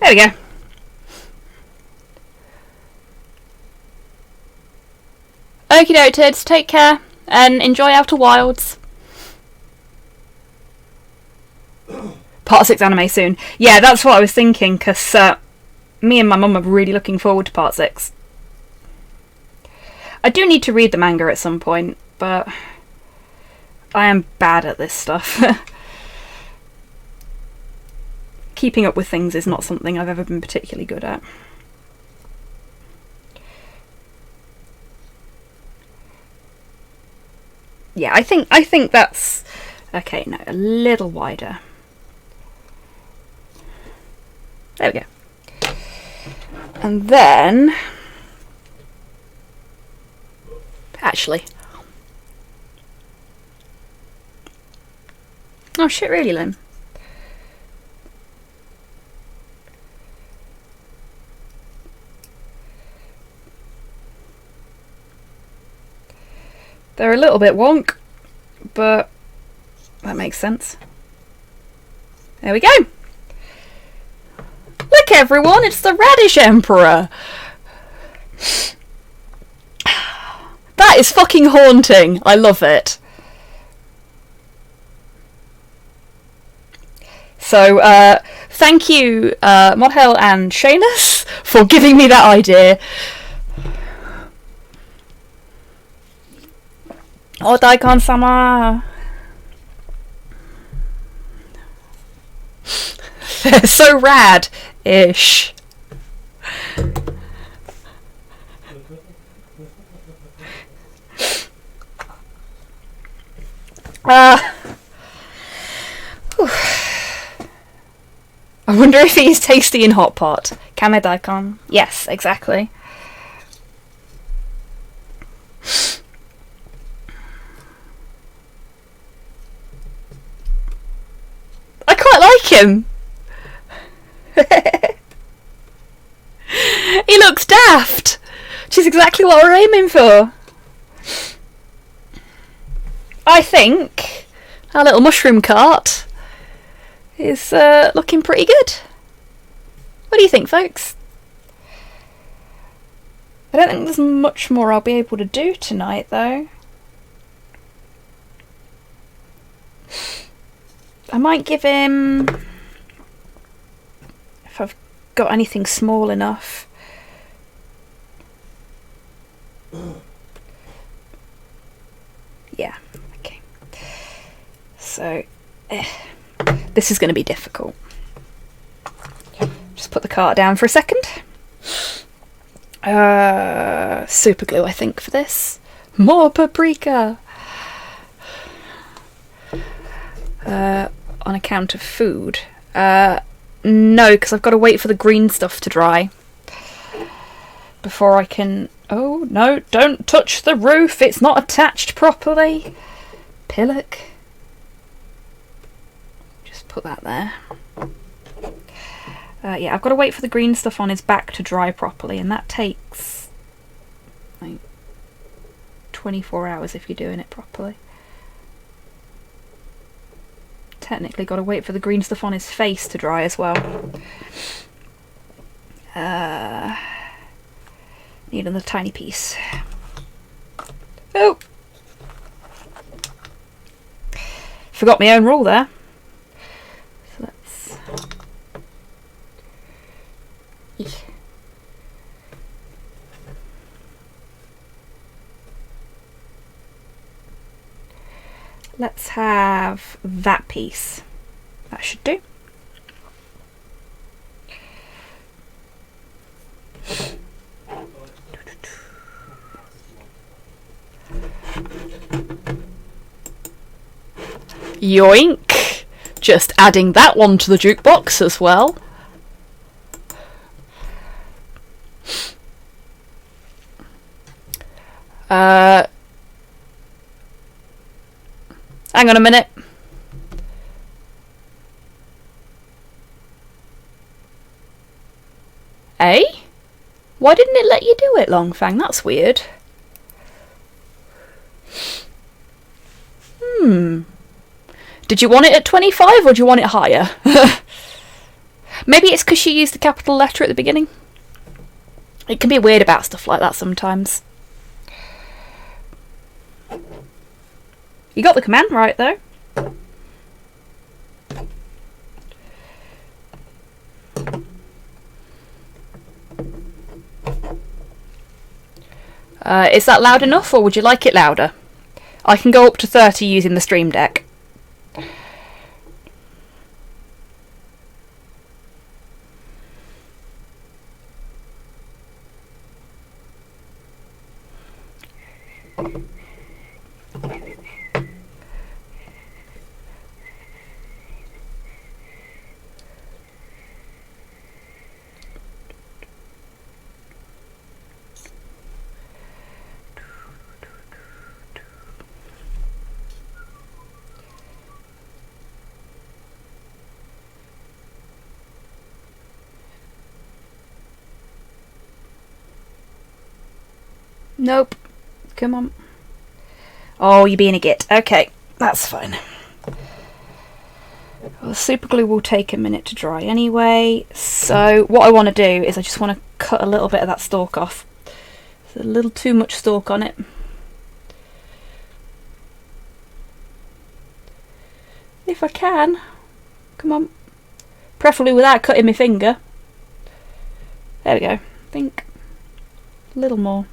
There we go. Okie doke, kids. Take care and enjoy Outer Wilds. Part 6 anime soon. Yeah, that's what I was thinking, because me and my mum are really looking forward to Part 6. I do need to read the manga at some point, but I am bad at this stuff. Keeping up with things is not something I've ever been particularly good at. Yeah, I think that's okay. No, a little wider. There we go. And then, actually, oh shit, really, Lynn? They're a little bit wonk, but that makes sense. There we go. Look everyone, it's the Radish Emperor! That is fucking haunting. I love it. So thank you, Modhel and Shanus, for giving me that idea. Oh, Daikon-sama! They're so rad-ish. I wonder if he's tasty in hot pot. Kame daikon. Yes, exactly. I quite like him. He looks daft. Which is exactly what we're aiming for. I think our little mushroom cart is looking pretty good. What do you think, folks? I don't think there's much more I'll be able to do tonight, though. I might give him, if I've got anything small enough. Yeah, okay. So, this is going to be difficult. Just put the cart down for a second. Super glue, I think, for this. More paprika! On account of food. No, because I've got to wait for the green stuff to dry before I can... Oh, no, don't touch the roof. It's not attached properly. Pillock. Just put that there. Yeah, I've got to wait for the green stuff on his back to dry properly, and that takes like 24 hours if you're doing it properly. Technically got to wait for the green stuff on his face to dry as well. Need another tiny piece. Oh! Forgot my own rule there. So let's... Let's have that piece. That should do. Yoink! Just adding that one to the jukebox as well. Hang on a minute. Eh? Why didn't it let you do it, Longfang? That's weird. Did you want it at 25 or do you want it higher? Maybe it's because you used the capital letter at the beginning. It can be weird about stuff like that sometimes. You got the command right, though. Is that loud enough, or would you like it louder? I can go up to 30 using the Stream Deck. Nope. Come on. Oh, you're being a git. Okay, that's fine. Well, the super glue will take a minute to dry anyway. So what I want to do is I just want to cut a little bit of that stalk off. There's a little too much stalk on it. If I can. Come on. Preferably without cutting my finger. There we go. I think a little more.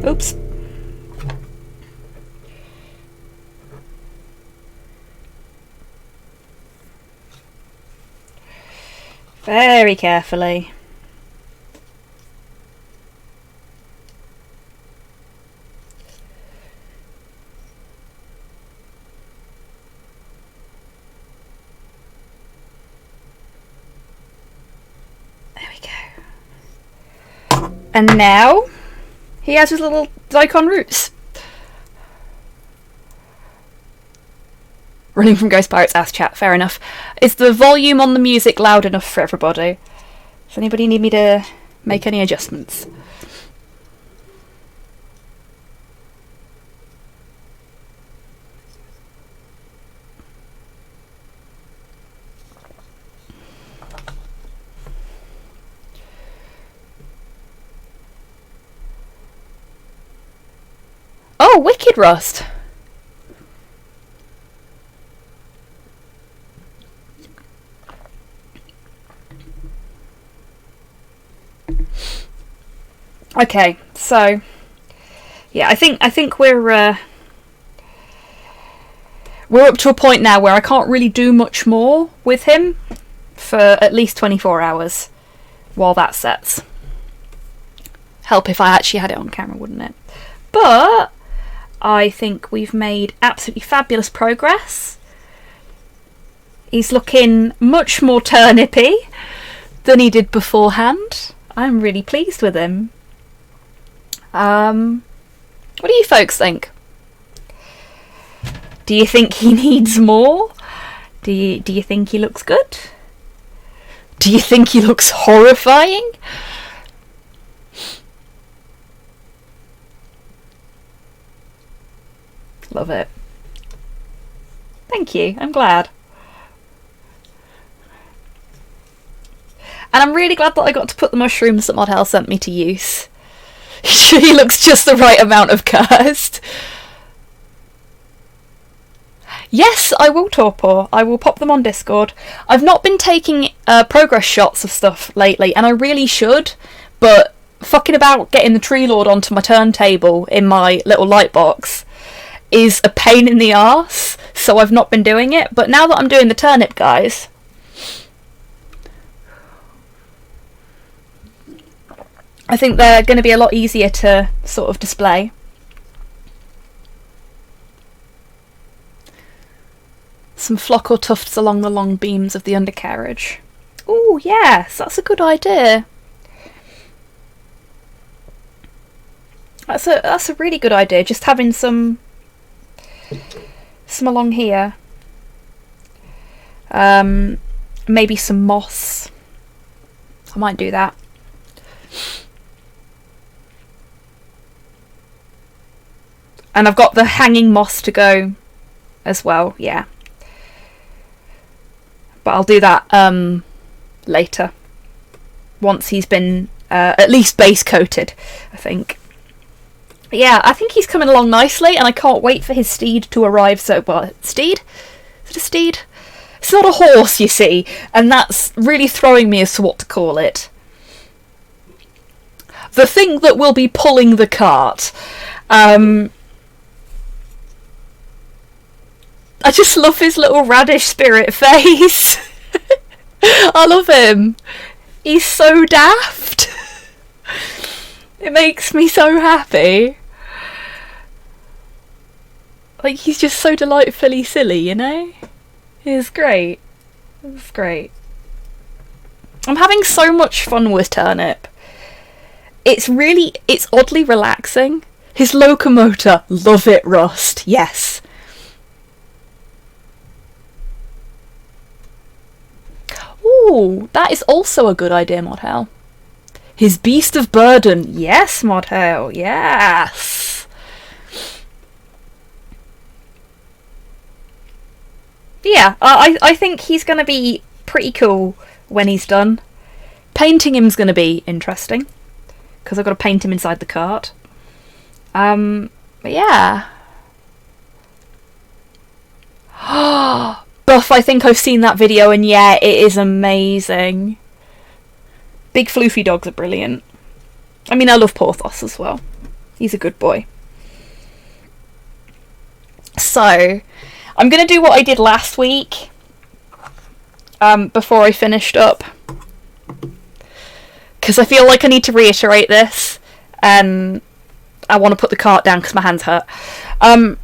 Oops. Very carefully. There we go. And now he has his little daikon roots. Running from Ghost Pirate's ass chat, fair enough. Is the volume on the music loud enough for everybody? Does anybody need me to make any adjustments? Oh, wicked rust! Okay, so yeah, I think we're up to a point now where I can't really do much more with him for at least 24 hours while that sets. Help if I actually had it on camera, wouldn't it? But I think we've made absolutely fabulous progress. He's looking much more turnipy than he did beforehand. I'm really pleased with him. What do you folks think? Do you think he needs more? Do you think he looks good? Do you think he looks horrifying? Love it. Thank you, I'm glad. And I'm really glad that I got to put the mushrooms that Modhel sent me to use. He looks just the right amount of cursed. Yes, I will, Torpor. I will pop them on Discord. I've not been taking progress shots of stuff lately, and I really should, but fucking about getting the Tree Lord onto my turntable in my little light box is a pain in the arse, so I've not been doing it. But now that I'm doing the turnip guys, I think they're going to be a lot easier to sort of display. Some flock or tufts along the long beams of the undercarriage. Oh yes, that's a good idea. That's a really good idea. Just having some along here. Maybe some moss. I might do that. And I've got the hanging moss to go as well, yeah. But I'll do that later. Once he's been at least base coated, I think. But yeah, I think he's coming along nicely, and I can't wait for his steed to arrive. So, well, steed? Is it a steed? It's not a horse, you see, and that's really throwing me as to what to call it. The thing that will be pulling the cart. I just love his little radish spirit face. I love him. He's so daft. It makes me so happy. Like, he's just so delightfully silly, you know? It's great. It's great. I'm having so much fun with Turnip. It's oddly relaxing. His locomotor, love it, Rust. Yes. Ooh, that is also a good idea, Modhel. His beast of burden. Yes, Modhel. Yes. Yeah, I think he's going to be pretty cool when he's done. Painting him's going to be interesting, because I've got to paint him inside the cart. But yeah. Buff Toff, I think I've seen that video, and yeah, it is amazing. Big floofy dogs are brilliant. I mean, I love Porthos as well. He's a good boy. So, I'm going to do what I did last week, before I finished up. Because I feel like I need to reiterate this, and I want to put the cart down because my hands hurt. I'm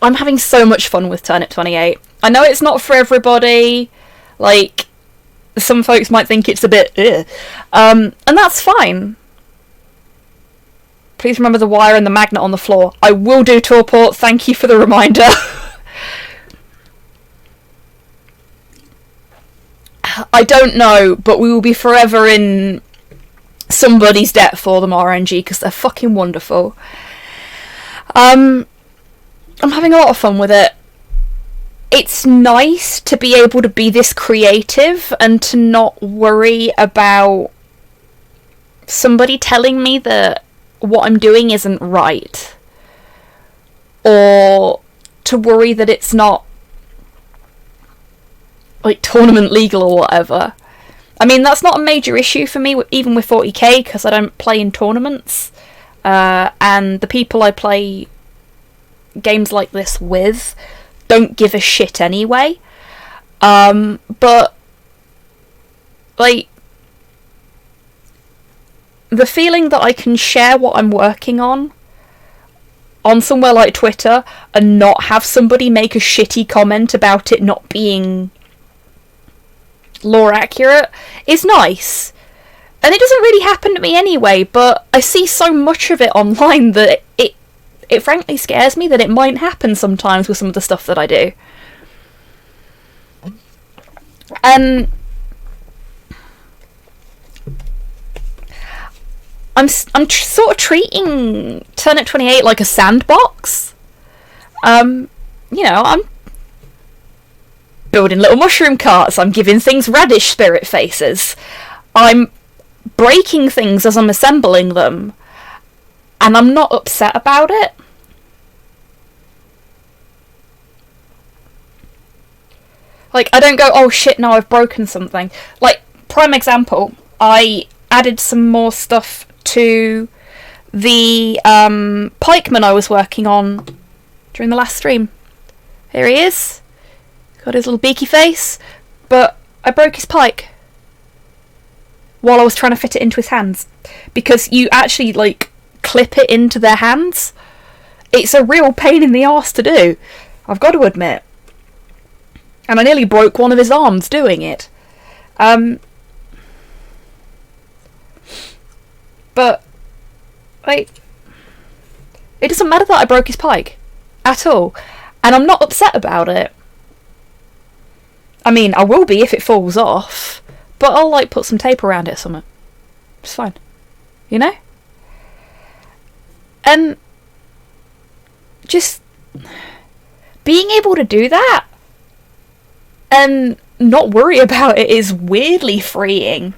having so much fun with Turnip 28. I know it's not for everybody. Like, some folks might think it's a bit and that's fine. Please remember the wire and the magnet on the floor. I will do Torport, thank you for the reminder. I don't know, but we will be forever in somebody's debt for them, RNG, because they're fucking wonderful. I'm having a lot of fun with it. It's nice to be able to be this creative and to not worry about somebody telling me that what I'm doing isn't right, or to worry that it's not like tournament legal or whatever. I mean, that's not a major issue for me, even with 40k, because I don't play in tournaments, and the people I play games like this with don't give a shit anyway. But like, the feeling that I can share what I'm working on somewhere like Twitter and not have somebody make a shitty comment about it not being lore accurate is nice. And it doesn't really happen to me anyway, but I see so much of it online that it frankly scares me that it might happen sometimes with some of the stuff that I do. And I'm sort of treating Turnip 28 like a sandbox. You know, I'm building little mushroom carts, I'm giving things radish spirit faces, I'm breaking things as I'm assembling them, and I'm not upset about it. Like, I don't go, oh shit, no, I've broken something. Like, prime example, I added some more stuff to the pikeman I was working on during the last stream. Here he is. Got his little beaky face. But I broke his pike while I was trying to fit it into his hands. Because you actually, like, clip it into their hands. It's a real pain in the arse to do, I've got to admit. And I nearly broke one of his arms doing it. But, like, it doesn't matter that I broke his pike. At all. And I'm not upset about it. I mean, I will be if it falls off. But I'll, like, put some tape around it or something. It's fine. You know? And just being able to do that and not worry about it is weirdly freeing.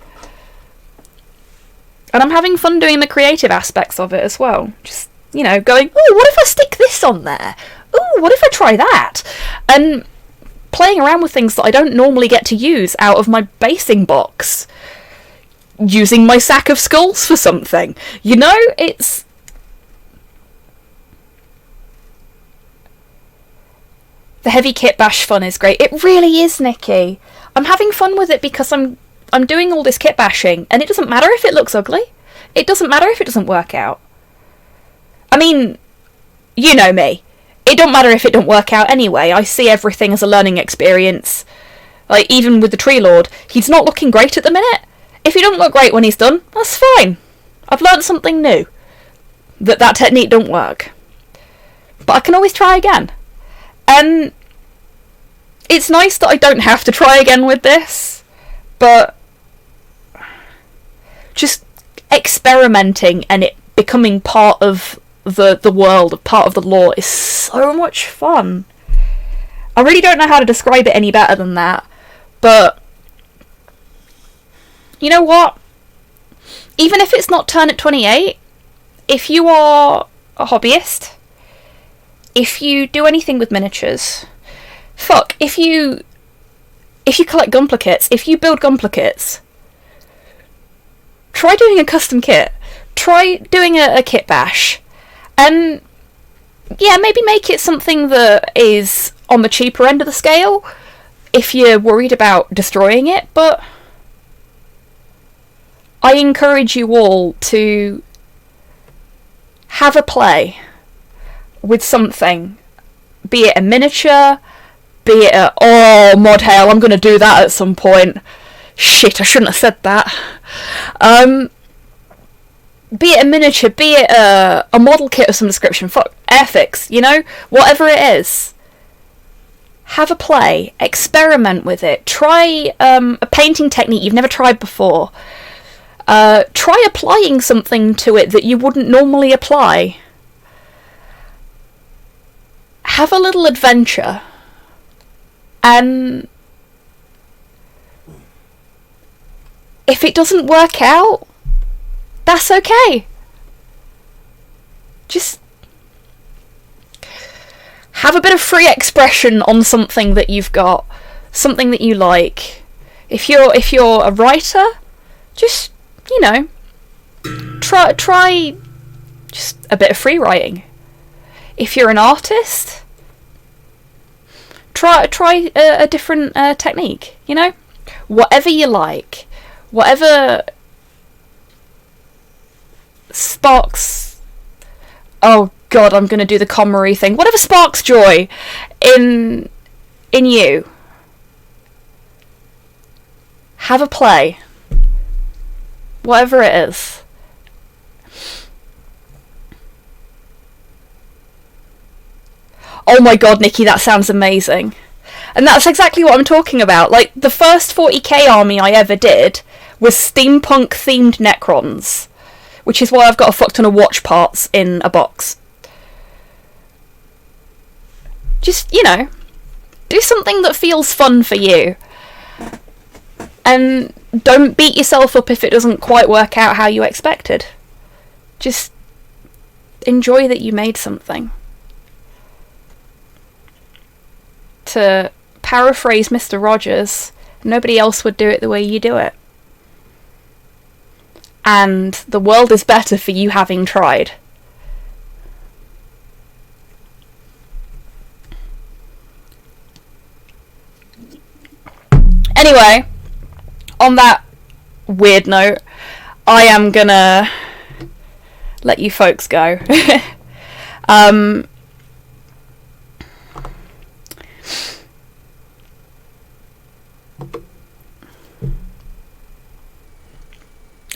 And I'm having fun doing the creative aspects of it as well. Just, you know, going, oh, what if I stick this on there? Oh, what if I try that? And playing around with things that I don't normally get to use out of my basing box. Using my sack of skulls for something. You know, it's... The heavy kit bash fun is great. It really is, Nikki. I'm having fun with it because I'm doing all this kit bashing, and it doesn't matter if it looks ugly. It doesn't matter if it doesn't work out. I mean, you know me. It don't matter if it don't work out anyway. I see everything as a learning experience. Like, even with the Tree Lord, he's not looking great at the minute. If he don't look great when he's done, that's fine. I've learnt something new. That technique don't work. But I can always try again. And it's nice that I don't have to try again with this, but just experimenting and it becoming part of the world, part of the lore, is so much fun. I really don't know how to describe it any better than that, but you know what? Even if it's not Turnip 28, if you are a hobbyist, if you do anything with miniatures, fuck, if you collect Gunpla, if you build Gunpla, try doing a custom kit. Try doing a kit bash. And yeah, maybe make it something that is on the cheaper end of the scale if you're worried about destroying it, but I encourage you all to have a play with something, be it a miniature, be it a, oh, mod hail, I'm going to do that at some point. Shit, I shouldn't have said that. Be it a miniature, be it a model kit of some description, fuck, airfix, you know, whatever it is. Have a play, experiment with it, try a painting technique you've never tried before. Try applying something to it that you wouldn't normally apply. Have a little adventure. And if it doesn't work out, that's okay. Just have a bit of free expression on something that you've got, something that you like. If you're a writer, just, you know, try just a bit of free writing. If you're an artist, try a different technique, you know? Whatever you like, whatever sparks, oh god, I'm gonna do the Conmery thing, whatever sparks joy in you, have a play, whatever it is. Oh my god, Nikki, that sounds amazing. And that's exactly what I'm talking about. Like, the first 40k army I ever did was steampunk themed Necrons, which is why I've got a fuck ton of watch parts in a box. Just, you know, do something that feels fun for you. And don't beat yourself up if it doesn't quite work out how you expected. Just enjoy that you made something. To paraphrase Mr. Rogers, nobody else would do it the way you do it. And the world is better for you having tried. Anyway, on that weird note, I am gonna let you folks go.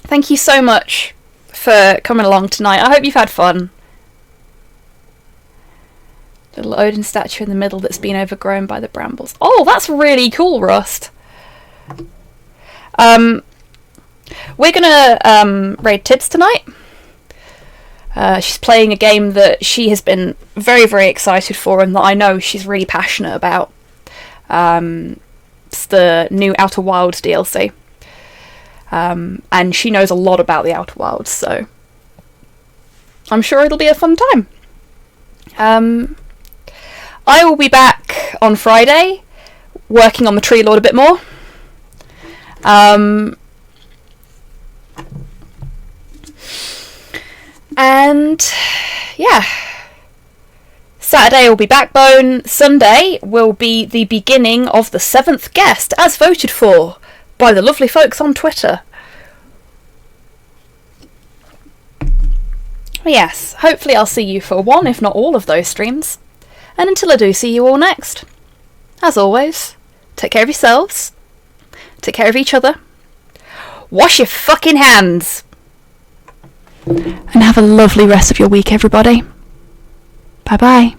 Thank you so much for coming along tonight. I hope you've had fun. Little Odin statue in the middle that's been overgrown by the brambles. Oh, that's really cool, Rust. We're gonna raid Tids tonight. She's playing a game that she has been very, very excited for and that I know she's really passionate about. It's the new Outer Wilds DLC. And she knows a lot about the Outer Wilds, so I'm sure it'll be a fun time. I will be back on Friday, working on the Tree Lord a bit more. And yeah, Saturday will be Backbone. Sunday will be the beginning of the 7th guest, as voted for by the lovely folks on Twitter. Yes, hopefully I'll see you for one, if not all of those streams. And until I do see you all next, as always, take care of yourselves, take care of each other, wash your fucking hands, and have a lovely rest of your week, everybody. Bye bye.